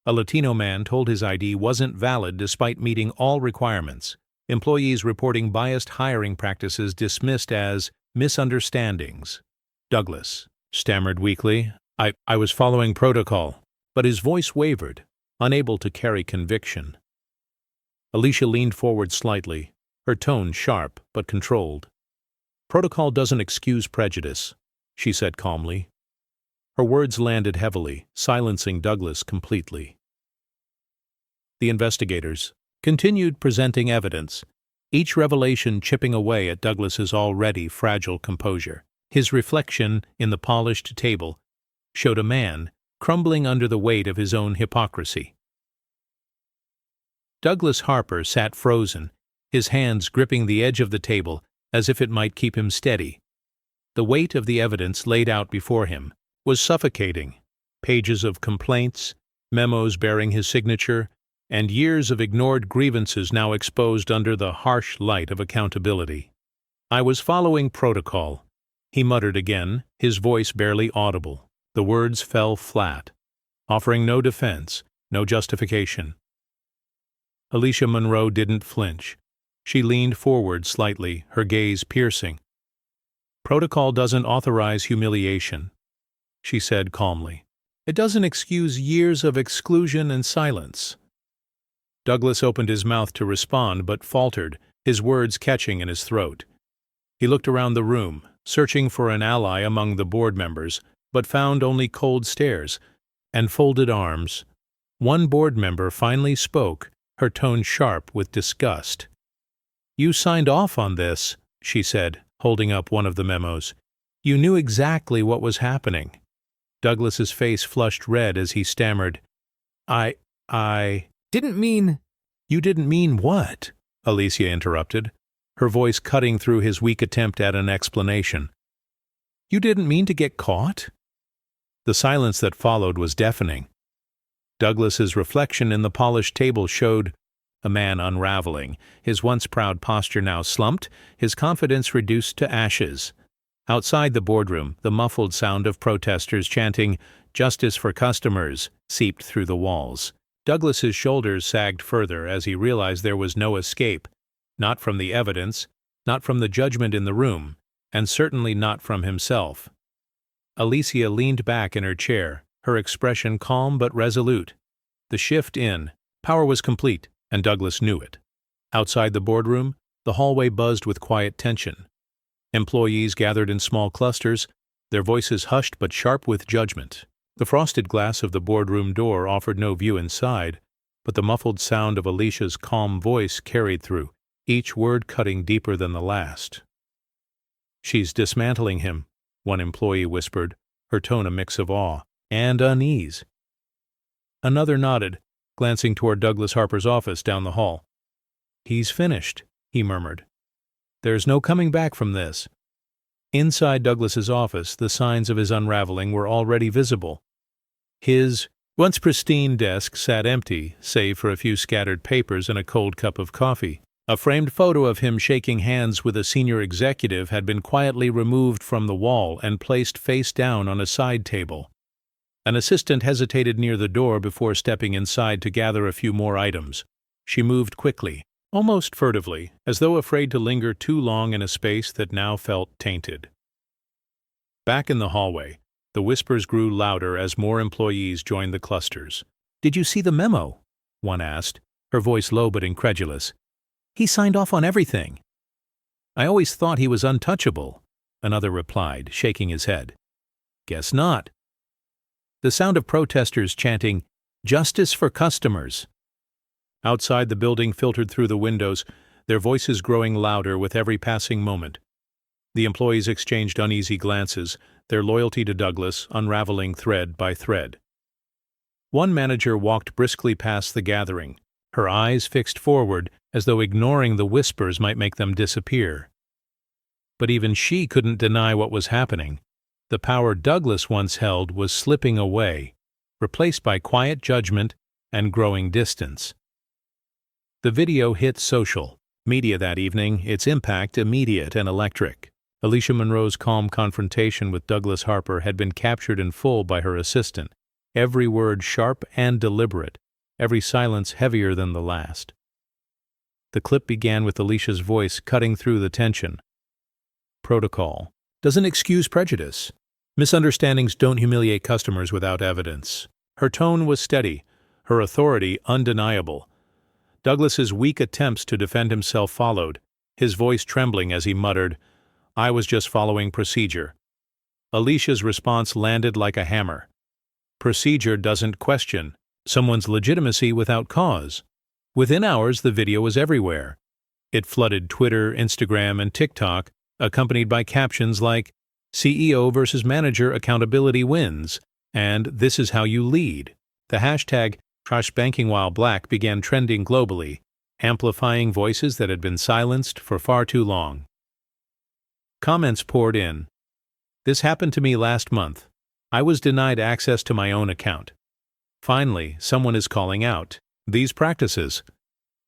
A Latino man told his ID wasn't valid despite meeting all requirements. Employees reporting biased hiring practices dismissed as misunderstandings. Douglas stammered weakly, I was following protocol, but his voice wavered, unable to carry conviction. Alicia leaned forward slightly, her tone sharp but controlled. Protocol doesn't excuse prejudice, she said calmly. Her words landed heavily, silencing Douglas completely. The investigators continued presenting evidence, each revelation chipping away at Douglas's already fragile composure. His reflection in the polished table showed a man crumbling under the weight of his own hypocrisy. Douglas Harper sat frozen, his hands gripping the edge of the table as if it might keep him steady. The weight of the evidence laid out before him was suffocating. Pages of complaints, memos bearing his signature, and years of ignored grievances now exposed under the harsh light of accountability. I was following protocol, he muttered again, his voice barely audible. The words fell flat, offering no defense, no justification. Alicia Monroe didn't flinch. She leaned forward slightly, her gaze piercing. Protocol doesn't authorize humiliation, she said calmly. It doesn't excuse years of exclusion and silence. Douglas opened his mouth to respond but faltered, his words catching in his throat. He looked around the room, searching for an ally among the board members, but found only cold stares and folded arms. One board member finally spoke, her tone sharp with disgust. You signed off on this, she said, holding up one of the memos. You knew exactly what was happening. Douglas's face flushed red as he stammered, I didn't mean... You didn't mean what? Alicia interrupted, her voice cutting through his weak attempt at an explanation. You didn't mean to get caught? The silence that followed was deafening. Douglas's reflection in the polished table showed a man unraveling, his once proud posture now slumped, his confidence reduced to ashes. Outside the boardroom, the muffled sound of protesters chanting, "Justice for customers," seeped through the walls. Douglas's shoulders sagged further as he realized there was no escape, not from the evidence, not from the judgment in the room, and certainly not from himself. Alicia leaned back in her chair, her expression calm but resolute. The shift in power was complete, and Douglas knew it. Outside the boardroom, the hallway buzzed with quiet tension. Employees gathered in small clusters, their voices hushed but sharp with judgment. The frosted glass of the boardroom door offered no view inside, but the muffled sound of Alicia's calm voice carried through, each word cutting deeper than the last. She's dismantling him, one employee whispered, her tone a mix of awe and unease. Another nodded, glancing toward Douglas Harper's office down the hall. He's finished, he murmured. There's no coming back from this. Inside Douglas's office, the signs of his unraveling were already visible. His once pristine desk sat empty, save for a few scattered papers and a cold cup of coffee. A framed photo of him shaking hands with a senior executive had been quietly removed from the wall and placed face down on a side table. An assistant hesitated near the door before stepping inside to gather a few more items. She moved quickly, almost furtively, as though afraid to linger too long in a space that now felt tainted. Back in the hallway, the whispers grew louder as more employees joined the clusters. "Did you see the memo?" one asked, her voice low but incredulous. "He signed off on everything." "I always thought he was untouchable," another replied, shaking his head. "Guess not." The sound of protesters chanting, "Justice for customers." Outside the building filtered through the windows, their voices growing louder with every passing moment. The employees exchanged uneasy glances, their loyalty to Douglas unraveling thread by thread. One manager walked briskly past the gathering, her eyes fixed forward as though ignoring the whispers might make them disappear. But even she couldn't deny what was happening. The power Douglas once held was slipping away, replaced by quiet judgment and growing distance. The video hit social media that evening, its impact immediate and electric. Alicia Monroe's calm confrontation with Douglas Harper had been captured in full by her assistant, every word sharp and deliberate, every silence heavier than the last. The clip began with Alicia's voice cutting through the tension. Protocol doesn't excuse prejudice. Misunderstandings don't humiliate customers without evidence. Her tone was steady, her authority undeniable. Douglas's weak attempts to defend himself followed, his voice trembling as he muttered, "I was just following procedure." Alicia's response landed like a hammer. Procedure doesn't question someone's legitimacy without cause. Within hours, the video was everywhere. It flooded Twitter, Instagram, and TikTok, accompanied by captions like, "CEO versus manager accountability wins," and "This is how you lead." The hashtag #TrashBankingWhileBlack began trending globally, amplifying voices that had been silenced for far too long. Comments poured in. "This happened to me last month. I was denied access to my own account. Finally, someone is calling out these practices.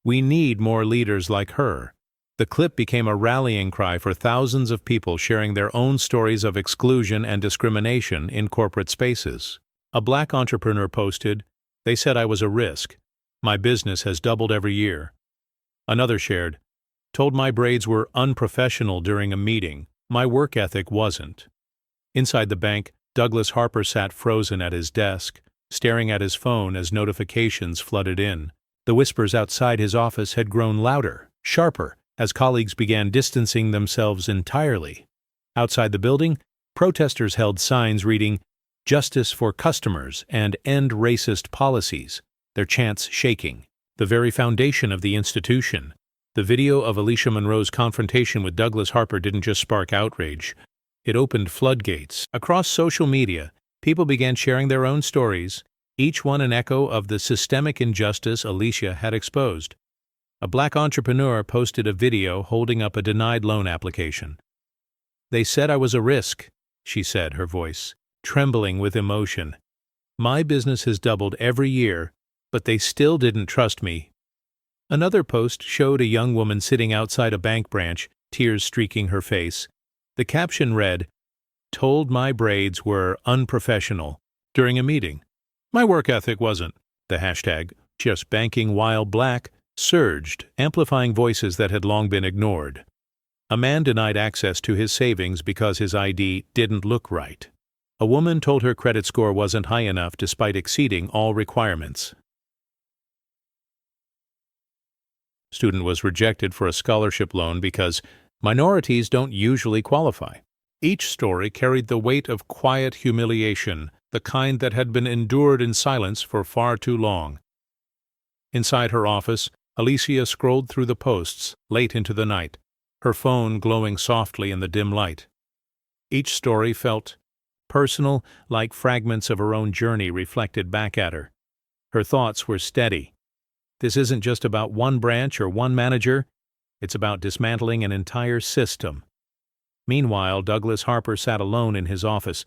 We need more leaders like her." The clip became a rallying cry for thousands of people sharing their own stories of exclusion and discrimination in corporate spaces. A Black entrepreneur posted, "They said I was a risk. My business has doubled every year." Another shared, "Told my braids were unprofessional during a meeting. My work ethic wasn't." Inside the bank, Douglas Harper sat frozen at his desk, staring at his phone as notifications flooded in. The whispers outside his office had grown louder, sharper, as colleagues began distancing themselves entirely. Outside the building, protesters held signs reading, "Justice for customers" and "End racist policies," their chants shaking, the very foundation of the institution. The video of Alicia Monroe's confrontation with Douglas Harper didn't just spark outrage. It opened floodgates. Across social media, people began sharing their own stories, each one an echo of the systemic injustice Alicia had exposed. A Black entrepreneur posted a video holding up a denied loan application. "They said I was a risk," she said, her voice trembling with emotion. "My business has doubled every year, but they still didn't trust me." Another post showed a young woman sitting outside a bank branch, tears streaking her face. The caption read, "Told my braids were unprofessional during a meeting. My work ethic wasn't." The hashtag #JustBankingWhileBlack surged, amplifying voices that had long been ignored. A man denied access to his savings because his ID didn't look right. A woman told her credit score wasn't high enough despite exceeding all requirements. Student was rejected for a scholarship loan because minorities don't usually qualify. Each story carried the weight of quiet humiliation, the kind that had been endured in silence for far too long. Inside her office, Alicia scrolled through the posts late into the night, her phone glowing softly in the dim light. Each story felt personal, like fragments of her own journey reflected back at her. Her thoughts were steady. This isn't just about one branch or one manager, it's about dismantling an entire system. Meanwhile, Douglas Harper sat alone in his office,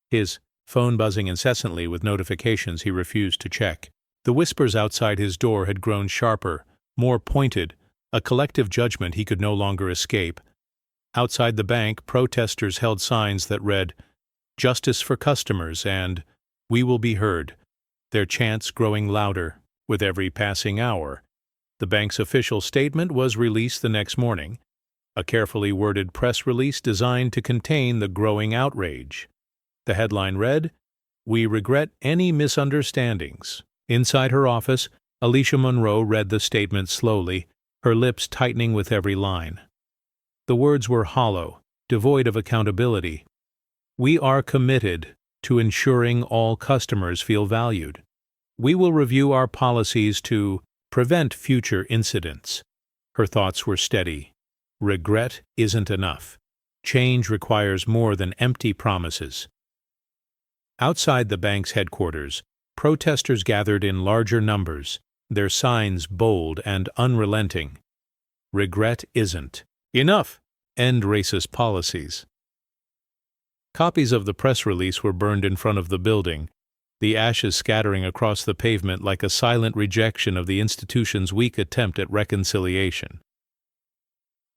his phone buzzing incessantly with notifications he refused to check. The whispers outside his door had grown sharper, more pointed, a collective judgment he could no longer escape. Outside the bank, protesters held signs that read, "Justice for customers" and "We will be heard," their chants growing louder with every passing hour. The bank's official statement was released the next morning, a carefully worded press release designed to contain the growing outrage. The headline read, "We regret any misunderstandings." Inside her office, Alicia Monroe read the statement slowly, her lips tightening with every line. The words were hollow, devoid of accountability. "We are committed to ensuring all customers feel valued. We will review our policies to prevent future incidents." Her thoughts were steady. Regret isn't enough. Change requires more than empty promises. Outside the bank's headquarters, protesters gathered in larger numbers, their signs bold and unrelenting. Regret isn't enough. End racist policies. Copies of the press release were burned in front of the building, the ashes scattering across the pavement like a silent rejection of the institution's weak attempt at reconciliation.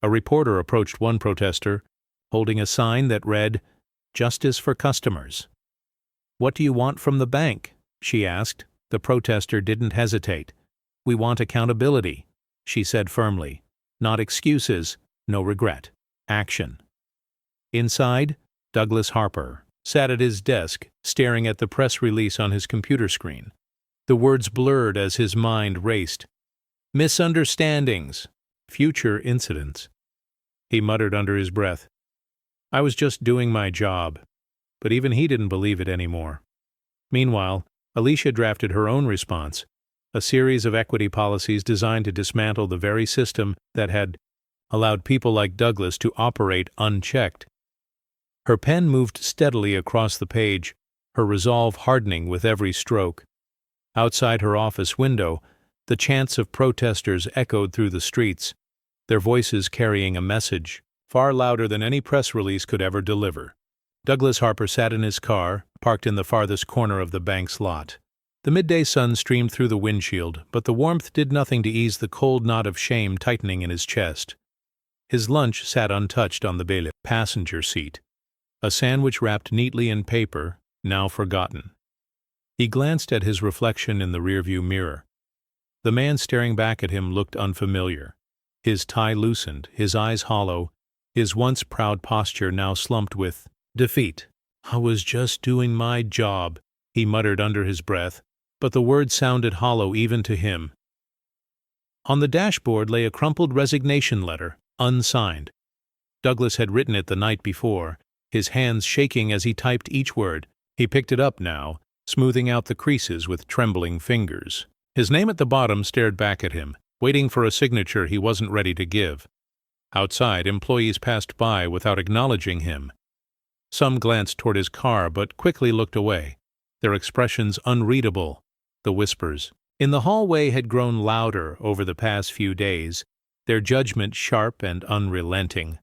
A reporter approached one protester, holding a sign that read, "Justice for Customers." "What do you want from the bank?" she asked. The protester didn't hesitate. "We want accountability," she said firmly. "Not excuses, no regret. Action." Inside, Douglas Harper sat at his desk, staring at the press release on his computer screen. The words blurred as his mind raced. Misunderstandings. Future incidents. He muttered under his breath. I was just doing my job. But even he didn't believe it anymore. Meanwhile, Alicia drafted her own response, a series of equity policies designed to dismantle the very system that had allowed people like Douglas to operate unchecked. Her pen moved steadily across the page, her resolve hardening with every stroke. Outside her office window, the chants of protesters echoed through the streets, their voices carrying a message far louder than any press release could ever deliver. Douglas Harper sat in his car, parked in the farthest corner of the bank's lot. The midday sun streamed through the windshield, but the warmth did nothing to ease the cold knot of shame tightening in his chest. His lunch sat untouched on the passenger seat, a sandwich wrapped neatly in paper, now forgotten. He glanced at his reflection in the rearview mirror. The man staring back at him looked unfamiliar. His tie loosened, his eyes hollow, his once proud posture now slumped with defeat. "I was just doing my job," he muttered under his breath, but the words sounded hollow even to him. On the dashboard lay a crumpled resignation letter, unsigned. Douglas had written it the night before, his hands shaking as he typed each word. He picked it up now, smoothing out the creases with trembling fingers. His name at the bottom stared back at him, waiting for a signature he wasn't ready to give. Outside, employees passed by without acknowledging him. Some glanced toward his car but quickly looked away, their expressions unreadable. The whispers in the hallway had grown louder over the past few days, their judgment sharp and unrelenting.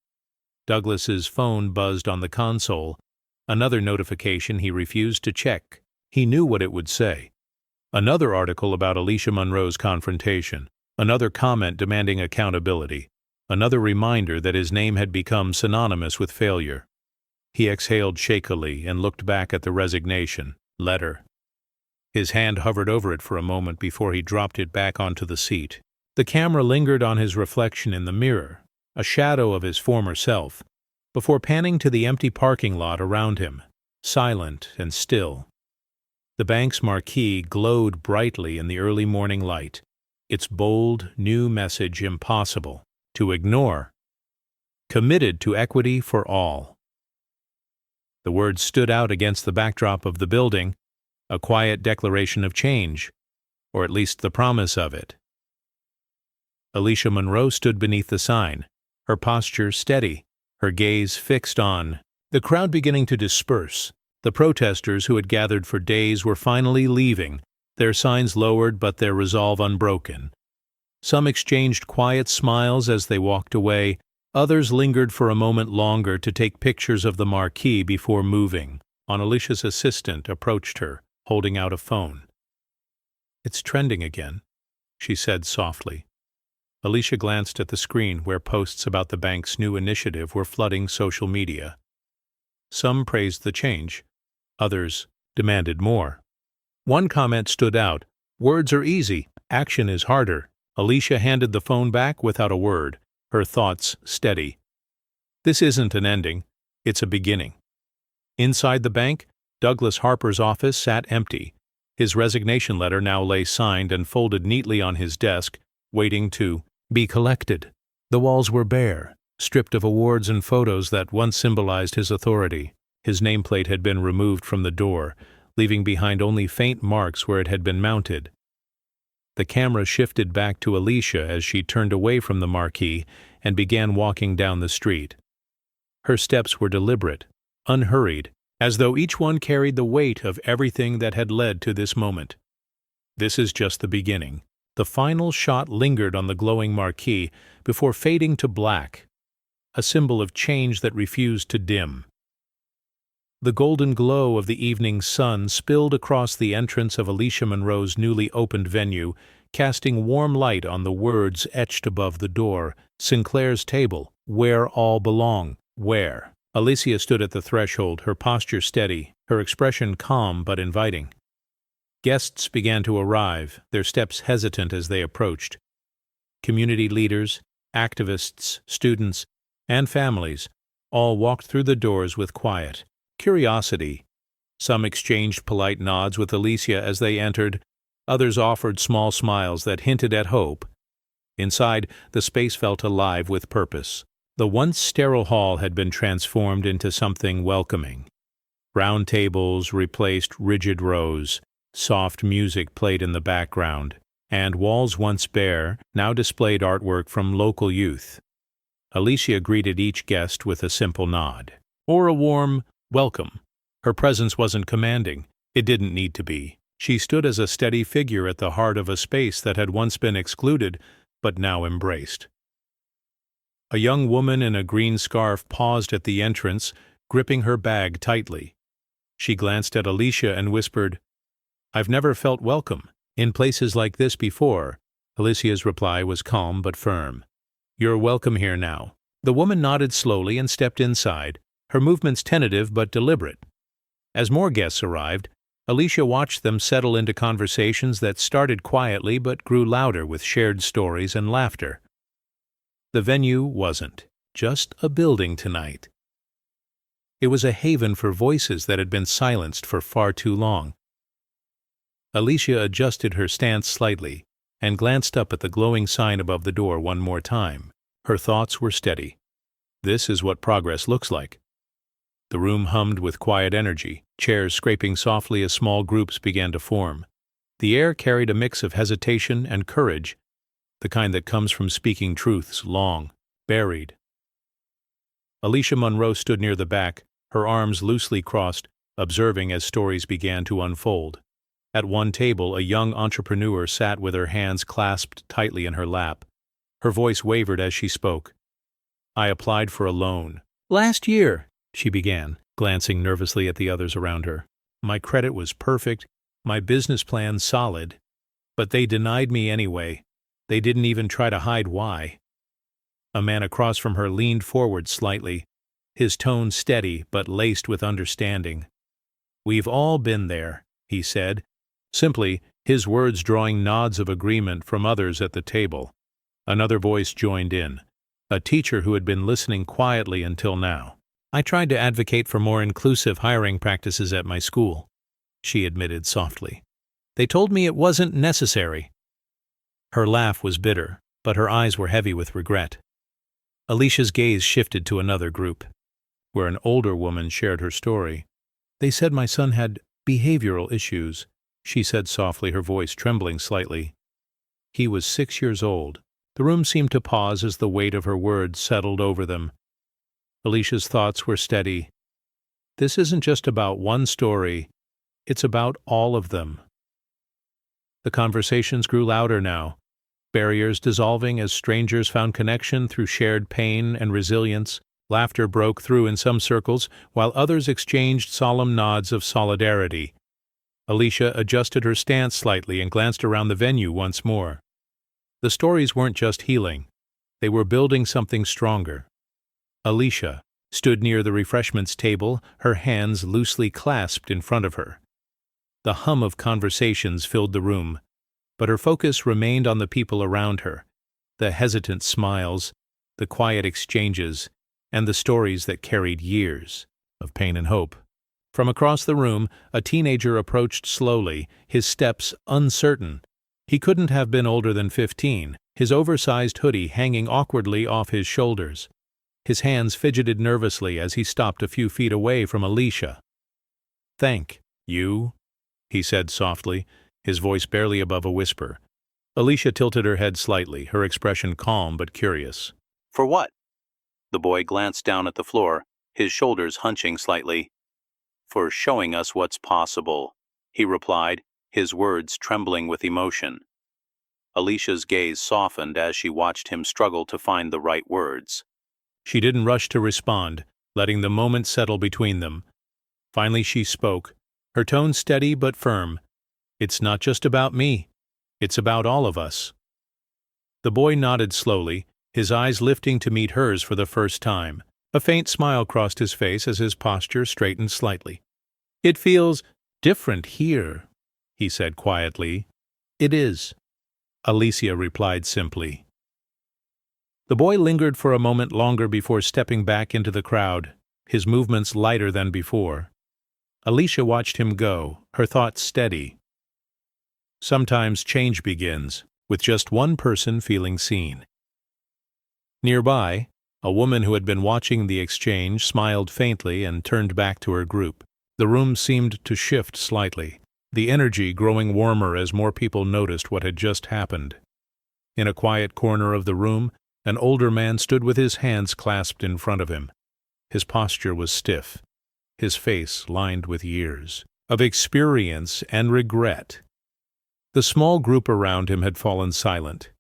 Douglas's phone buzzed on the console, another notification he refused to check. He knew what it would say. Another article about Alicia Monroe's confrontation, another comment demanding accountability, another reminder that his name had become synonymous with failure. He exhaled shakily and looked back at the resignation letter. His hand hovered over it for a moment before he dropped it back onto the seat. The camera lingered on his reflection in the mirror, a shadow of his former self, before panning to the empty parking lot around him, silent and still. The bank's marquee glowed brightly in the early morning light, its bold, new message impossible to ignore. Committed to equity for all. The words stood out against the backdrop of the building, a quiet declaration of change, or at least the promise of it. Alicia Monroe stood beneath the sign, her posture steady, her gaze fixed on the crowd beginning to disperse. The protesters who had gathered for days were finally leaving, their signs lowered but their resolve unbroken. Some exchanged quiet smiles as they walked away, others lingered for a moment longer to take pictures of the marquee before moving. Alicia's assistant approached her, holding out a phone. "It's trending again," she said softly. Alicia glanced at the screen where posts about the bank's new initiative were flooding social media. Some praised the change, others demanded more. One comment stood out, "Words are easy, action is harder." Alicia handed the phone back without a word, her thoughts steady. This isn't an ending, it's a beginning. Inside the bank, Douglas Harper's office sat empty. His resignation letter now lay signed and folded neatly on his desk, waiting to be collected. The walls were bare, stripped of awards and photos that once symbolized his authority. His nameplate had been removed from the door, leaving behind only faint marks where it had been mounted. The camera shifted back to Alicia as she turned away from the marquee and began walking down the street. Her steps were deliberate, unhurried, as though each one carried the weight of everything that had led to this moment. This is just the beginning. The final shot lingered on the glowing marquee before fading to black. a symbol of change that refused to dim. The golden glow of the evening sun spilled across the entrance of Alicia Monroe's newly opened venue, casting warm light on the words etched above the door, "Sinclair's table, where all belong, where." Alicia stood at the threshold, her posture steady, her expression calm but inviting. Guests began to arrive, their steps hesitant as they approached. Community leaders, activists, students, and families all walked through the doors with quiet curiosity. Some exchanged polite nods with Alicia as they entered, others offered small smiles that hinted at hope. Inside, the space felt alive with purpose. The once sterile hall had been transformed into something welcoming. Round tables replaced rigid rows, soft music played in the background, and walls once bare now displayed artwork from local youth. Alicia greeted each guest with a simple nod, or a warm welcome. Her presence wasn't commanding. It didn't need to be. She stood as a steady figure at the heart of a space that had once been excluded, but now embraced. A young woman in a green scarf paused at the entrance, gripping her bag tightly. She glanced at Alicia and whispered, "I've never felt welcome in places like this before." Alicia's reply was calm but firm. "You're welcome here now." The woman nodded slowly and stepped inside, her movements tentative but deliberate. As more guests arrived, Alicia watched them settle into conversations that started quietly but grew louder with shared stories and laughter. The venue wasn't just a building tonight. It was a haven for voices that had been silenced for far too long. Alicia adjusted her stance slightly and glanced up at the glowing sign above the door one more time. Her thoughts were steady. This is what progress looks like. The room hummed with quiet energy, chairs scraping softly as small groups began to form. The air carried a mix of hesitation and courage, the kind that comes from speaking truths long buried. Alicia Monroe stood near the back, her arms loosely crossed, observing as stories began to unfold. At one table, a young entrepreneur sat with her hands clasped tightly in her lap. Her voice wavered as she spoke. "I applied for a loan last year," she began, glancing nervously at the others around her. "My credit was perfect, my business plan solid, but they denied me anyway. They didn't even try to hide why." A man across from her leaned forward slightly, his tone steady but laced with understanding. "We've all been there," he said, simply, his words drawing nods of agreement from others at the table. Another voice joined in, a teacher who had been listening quietly until now. "I tried to advocate for more inclusive hiring practices at my school," she admitted softly. "They told me it wasn't necessary." Her laugh was bitter, but her eyes were heavy with regret. Alicia's gaze shifted to another group, where an older woman shared her story. "They said my son had behavioral issues," she said softly, her voice trembling slightly. "He was 6 years old." The room seemed to pause as the weight of her words settled over them. Alicia's thoughts were steady. This isn't just about one story, it's about all of them. The conversations grew louder now, barriers dissolving as strangers found connection through shared pain and resilience. Laughter broke through in some circles, while others exchanged solemn nods of solidarity. Alicia adjusted her stance slightly and glanced around the venue once more. The stories weren't just healing, they were building something stronger. Alicia stood near the refreshments table, her hands loosely clasped in front of her. The hum of conversations filled the room, but her focus remained on the people around her, the hesitant smiles, the quiet exchanges, and the stories that carried years of pain and hope. From across the room, a teenager approached slowly, his steps uncertain. He couldn't have been older than 15, his oversized hoodie hanging awkwardly off his shoulders. His hands fidgeted nervously as he stopped a few feet away from Alicia. "Thank you," he said softly, his voice barely above a whisper. Alicia tilted her head slightly, her expression calm but curious. "For what?" The boy glanced down at the floor, his shoulders hunching slightly. "For showing us what's possible," he replied, his words trembling with emotion. Alicia's gaze softened as she watched him struggle to find the right words. She didn't rush to respond, letting the moment settle between them. Finally she spoke, her tone steady but firm. "It's not just about me. It's about all of us." The boy nodded slowly, his eyes lifting to meet hers for the first time. A faint smile crossed his face as his posture straightened slightly. "It feels different here," he said quietly. "It is," Alicia replied simply. The boy lingered for a moment longer before stepping back into the crowd, his movements lighter than before. Alicia watched him go, her thoughts steady. Sometimes change begins with just one person feeling seen. Nearby, a woman who had been watching the exchange smiled faintly and turned back to her group. The room seemed to shift slightly, the energy growing warmer as more people noticed what had just happened. In a quiet corner of the room, an older man stood with his hands clasped in front of him. His posture was stiff, his face lined with years of experience and regret. The small group around him had fallen silent,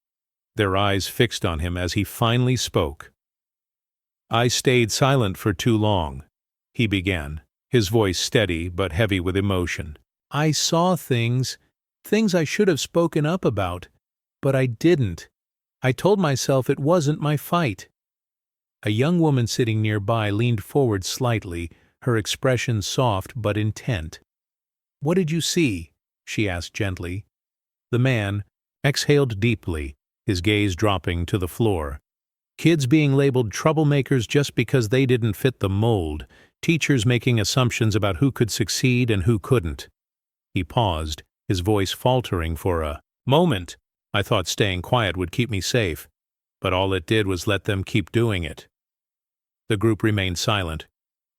their eyes fixed on him as he finally spoke. "I stayed silent for too long," he began, his voice steady but heavy with emotion. "I saw things I should have spoken up about, but I didn't. I told myself it wasn't my fight." A young woman sitting nearby leaned forward slightly, her expression soft but intent. "What did you see?" she asked gently. The man exhaled deeply, his gaze dropping to the floor. Kids being labeled troublemakers just because they didn't fit the mold, teachers making assumptions about who could succeed and who couldn't. He paused, his voice faltering for a moment. "I thought staying quiet would keep me safe, but all it did was let them keep doing it." The group remained silent,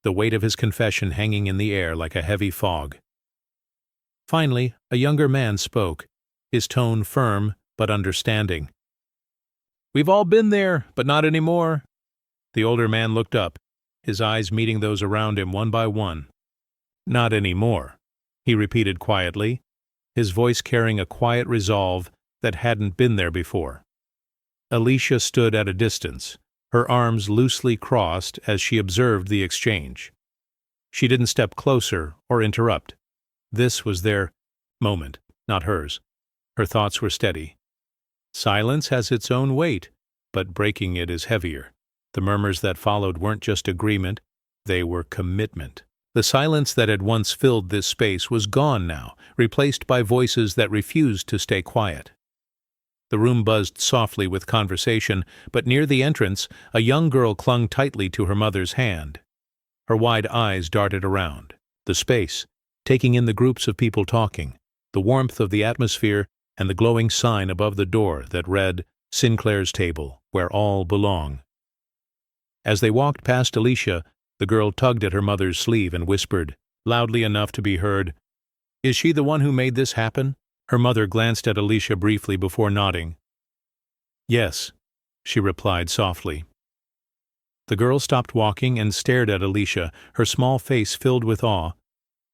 the weight of his confession hanging in the air like a heavy fog. Finally, a younger man spoke, his tone firm but understanding. "We've all been there, but not anymore." The older man looked up, his eyes meeting those around him one by one. "Not anymore," he repeated quietly, his voice carrying a quiet resolve that hadn't been there before. Alicia stood at a distance, her arms loosely crossed as she observed the exchange. She didn't step closer or interrupt. This was their moment, not hers. Her thoughts were steady. Silence has its own weight, but breaking it is heavier. The murmurs that followed weren't just agreement, they were commitment. The silence that had once filled this space was gone now, replaced by voices that refused to stay quiet. The room buzzed softly with conversation, but near the entrance, a young girl clung tightly to her mother's hand. Her wide eyes darted around the space, taking in the groups of people talking, the warmth of the atmosphere, and the glowing sign above the door that read, "Sinclair's Table, where all belong." As they walked past Alicia, the girl tugged at her mother's sleeve and whispered, loudly enough to be heard, "Is she the one who made this happen?" Her mother glanced at Alicia briefly before nodding. "Yes," she replied softly. The girl stopped walking and stared at Alicia, her small face filled with awe.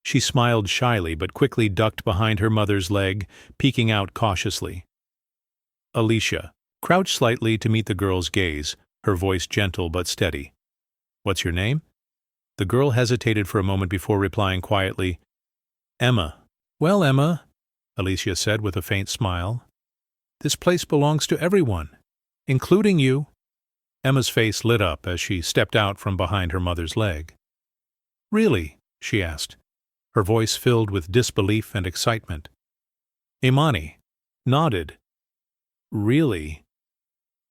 She smiled shyly but quickly ducked behind her mother's leg, peeking out cautiously. Alicia crouched slightly to meet the girl's gaze, her voice gentle but steady. "What's your name?" The girl hesitated for a moment before replying quietly, "Emma." "Well, Emma," Alicia said with a faint smile, "this place belongs to everyone, including you." Emma's face lit up as she stepped out from behind her mother's leg. "Really?" she asked, her voice filled with disbelief and excitement. Imani nodded. "Really?"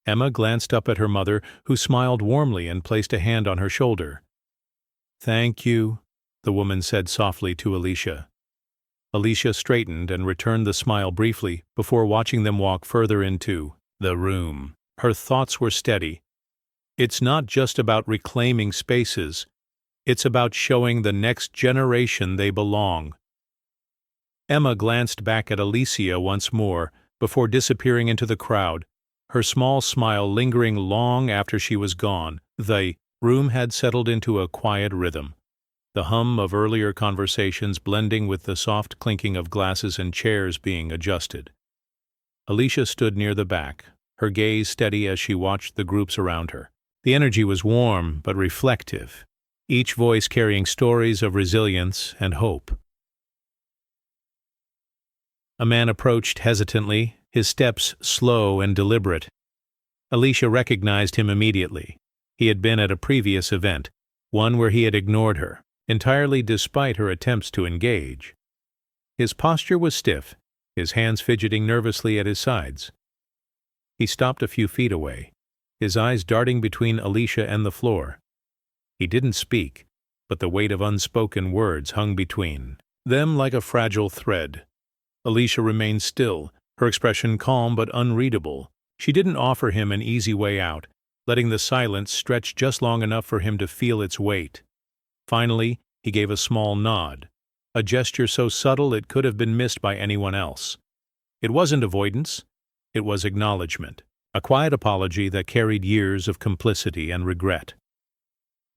Emma glanced up at her mother, who smiled warmly and placed a hand on her shoulder. "Thank you," the woman said softly to Alicia. Alicia straightened and returned the smile briefly before watching them walk further into the room. Her thoughts were steady. It's not just about reclaiming spaces. It's about showing the next generation they belong. Emma glanced back at Alicia once more before disappearing into the crowd, her small smile lingering long after she was gone. The room had settled into a quiet rhythm, the hum of earlier conversations blending with the soft clinking of glasses and chairs being adjusted. Alicia stood near the back, her gaze steady as she watched the groups around her. The energy was warm but reflective, each voice carrying stories of resilience and hope. A man approached hesitantly, his steps slow and deliberate. Alicia recognized him immediately. He had been at a previous event, one where he had ignored her, entirely despite her attempts to engage. His posture was stiff, his hands fidgeting nervously at his sides. He stopped a few feet away, his eyes darting between Alicia and the floor. He didn't speak, but the weight of unspoken words hung between them like a fragile thread. Alicia remained still, her expression calm but unreadable. She didn't offer him an easy way out, letting the silence stretch just long enough for him to feel its weight. Finally, he gave a small nod, a gesture so subtle it could have been missed by anyone else. It wasn't avoidance, it was acknowledgement, a quiet apology that carried years of complicity and regret.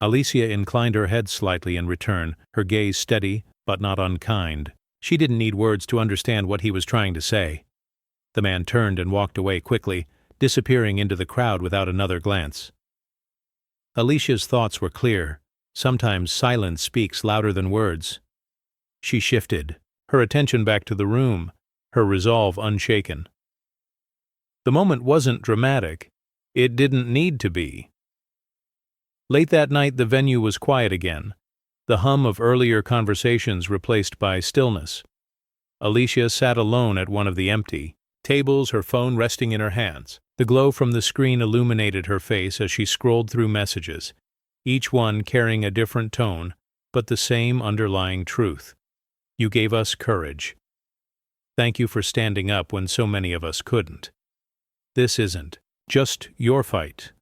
Alicia inclined her head slightly in return, her gaze steady but not unkind. She didn't need words to understand what he was trying to say. The man turned and walked away quickly, disappearing into the crowd without another glance. Alicia's thoughts were clear. Sometimes silence speaks louder than words. She shifted, her attention back to the room, her resolve unshaken. The moment wasn't dramatic. It didn't need to be. Late that night, the venue was quiet again, the hum of earlier conversations replaced by stillness. Alicia sat alone at one of the empty tables, her phone resting in her hands. The glow from the screen illuminated her face as she scrolled through messages, each one carrying a different tone, but the same underlying truth. You gave us courage. Thank you for standing up when so many of us couldn't. This isn't just your fight.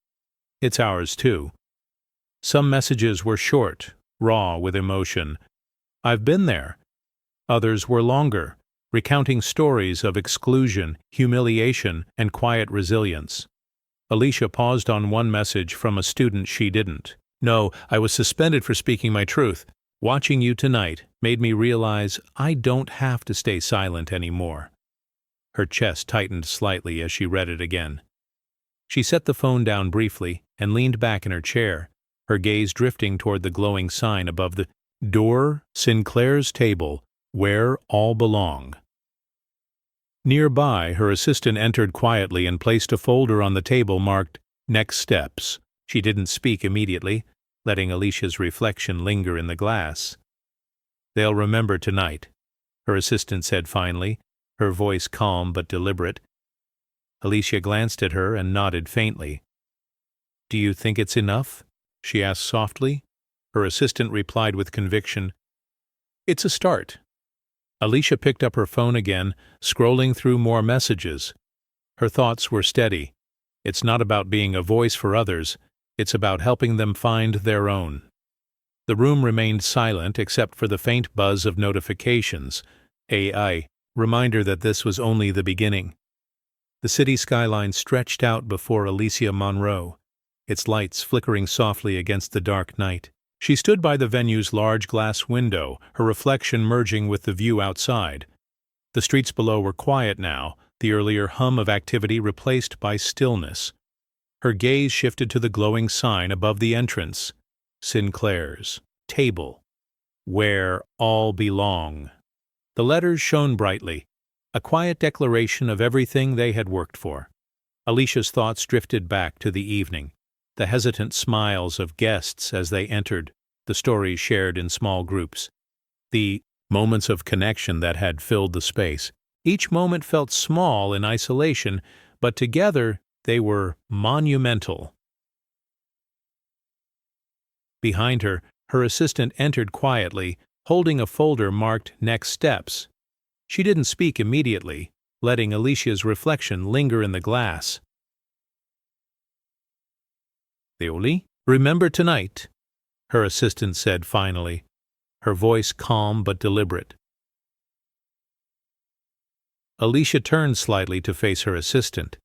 It's ours too. Some messages were short, raw with emotion. I've been there. Others were longer, recounting stories of exclusion, humiliation, and quiet resilience. Alicia paused on one message from a student she didn't. No, I was suspended for speaking my truth. Watching you tonight made me realize I don't have to stay silent anymore. Her chest tightened slightly as she read it again. She set the phone down briefly and leaned back in her chair, her gaze drifting toward the glowing sign above the door, Sinclair's table, where all belong. Nearby, her assistant entered quietly and placed a folder on the table marked Next Steps. She didn't speak immediately, letting Alicia's reflection linger in the glass. They'll remember tonight, her assistant said finally, her voice calm but deliberate. Alicia glanced at her and nodded faintly. Do you think it's enough? She asked softly. Her assistant replied with conviction. It's a start. Alicia picked up her phone again, scrolling through more messages. Her thoughts were steady. It's not about being a voice for others, it's about helping them find their own. The room remained silent except for the faint buzz of notifications, a reminder that this was only the beginning. The city skyline stretched out before Alicia Monroe, its lights flickering softly against the dark night. She stood by the venue's large glass window, her reflection merging with the view outside. The streets below were quiet now, the earlier hum of activity replaced by stillness. Her gaze shifted to the glowing sign above the entrance, Sinclair's table, where all belong. The letters shone brightly, a quiet declaration of everything they had worked for. Alicia's thoughts drifted back to the evening. The hesitant smiles of guests as they entered, the stories shared in small groups, the moments of connection that had filled the space. Each moment felt small in isolation, but together they were monumental. Behind her, her assistant entered quietly, holding a folder marked Next Steps. She didn't speak immediately, letting Alicia's reflection linger in the glass. Theoli, remember tonight, her assistant said finally, her voice calm but deliberate. Alicia turned slightly to face her assistant.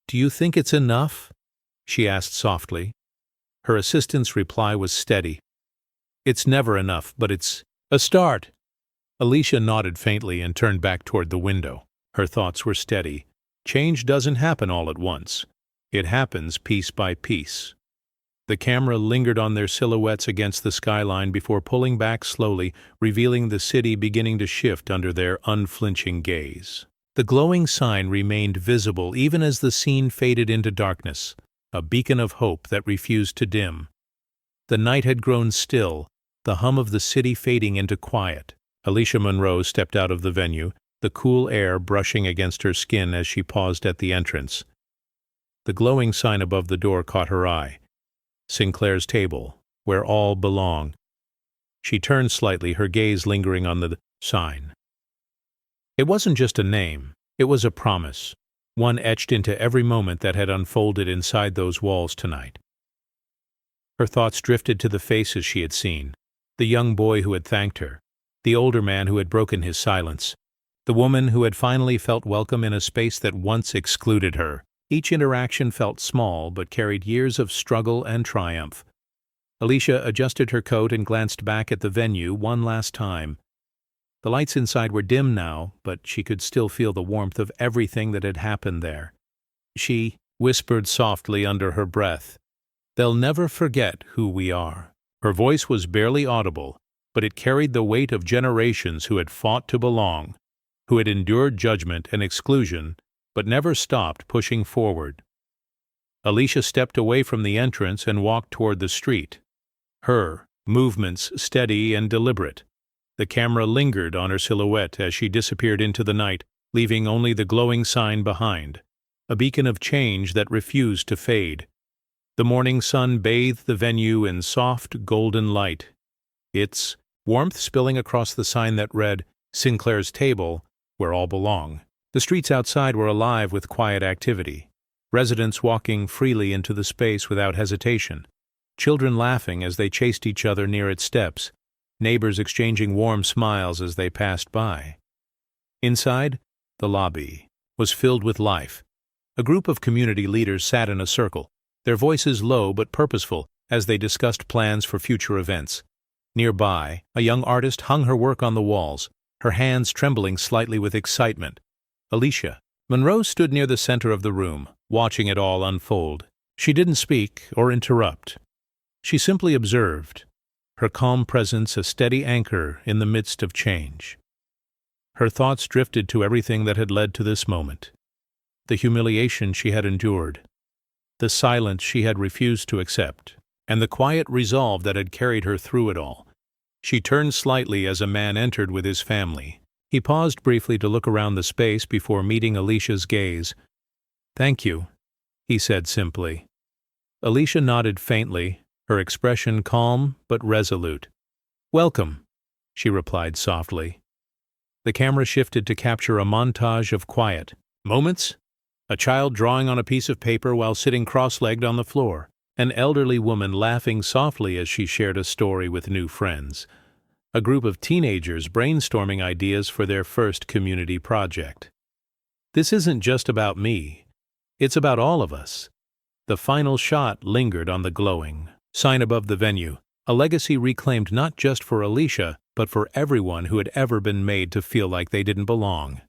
Do you think it's enough? She asked softly. Her assistant's reply was steady. It's never enough, but it's a start. Alicia nodded faintly and turned back toward the window. Her thoughts were steady. Change doesn't happen all at once. It happens piece by piece. The camera lingered on their silhouettes against the skyline before pulling back slowly, revealing the city beginning to shift under their unflinching gaze. The glowing sign remained visible even as the scene faded into darkness, a beacon of hope that refused to dim. The night had grown still, the hum of the city fading into quiet. Alicia Monroe stepped out of the venue, the cool air brushing against her skin as she paused at the entrance. The glowing sign above the door caught her eye. Sinclair's table, where all belong. She turned slightly, her gaze lingering on the sign. It wasn't just a name, it was a promise, one etched into every moment that had unfolded inside those walls tonight. Her thoughts drifted to the faces she had seen, the young boy who had thanked her, the older man who had broken his silence, the woman who had finally felt welcome in a space that once excluded her. Each interaction felt small but carried years of struggle and triumph. Alicia adjusted her coat and glanced back at the venue one last time. The lights inside were dim now, but she could still feel the warmth of everything that had happened there. She whispered softly under her breath, "They'll never forget who we are." Her voice was barely audible, but it carried the weight of generations who had fought to belong, who had endured judgment and exclusion, but never stopped pushing forward. Alicia stepped away from the entrance and walked toward the street, her movements steady and deliberate. The camera lingered on her silhouette as she disappeared into the night, leaving only the glowing sign behind, a beacon of change that refused to fade. The morning sun bathed the venue in soft, golden light, its warmth spilling across the sign that read, "Sinclair's Table, where all belong." The streets outside were alive with quiet activity, residents walking freely into the space without hesitation, children laughing as they chased each other near its steps, neighbors exchanging warm smiles as they passed by. Inside, the lobby was filled with life. A group of community leaders sat in a circle, their voices low but purposeful as they discussed plans for future events. Nearby, a young artist hung her work on the walls, her hands trembling slightly with excitement. Alicia Monroe stood near the center of the room, watching it all unfold. She didn't speak or interrupt. She simply observed, her calm presence a steady anchor in the midst of change. Her thoughts drifted to everything that had led to this moment. The humiliation she had endured, the silence she had refused to accept, and the quiet resolve that had carried her through it all. She turned slightly as a man entered with his family. He paused briefly to look around the space before meeting Alicia's gaze. "Thank you," he said simply. Alicia nodded faintly, her expression calm but resolute. "Welcome," she replied softly. The camera shifted to capture a montage of quiet moments. A child drawing on a piece of paper while sitting cross-legged on the floor. An elderly woman laughing softly as she shared a story with new friends. A group of teenagers brainstorming ideas for their first community project. This isn't just about me. It's about all of us. The final shot lingered on the glowing sign above the venue, a legacy reclaimed not just for Alicia, but for everyone who had ever been made to feel like they didn't belong.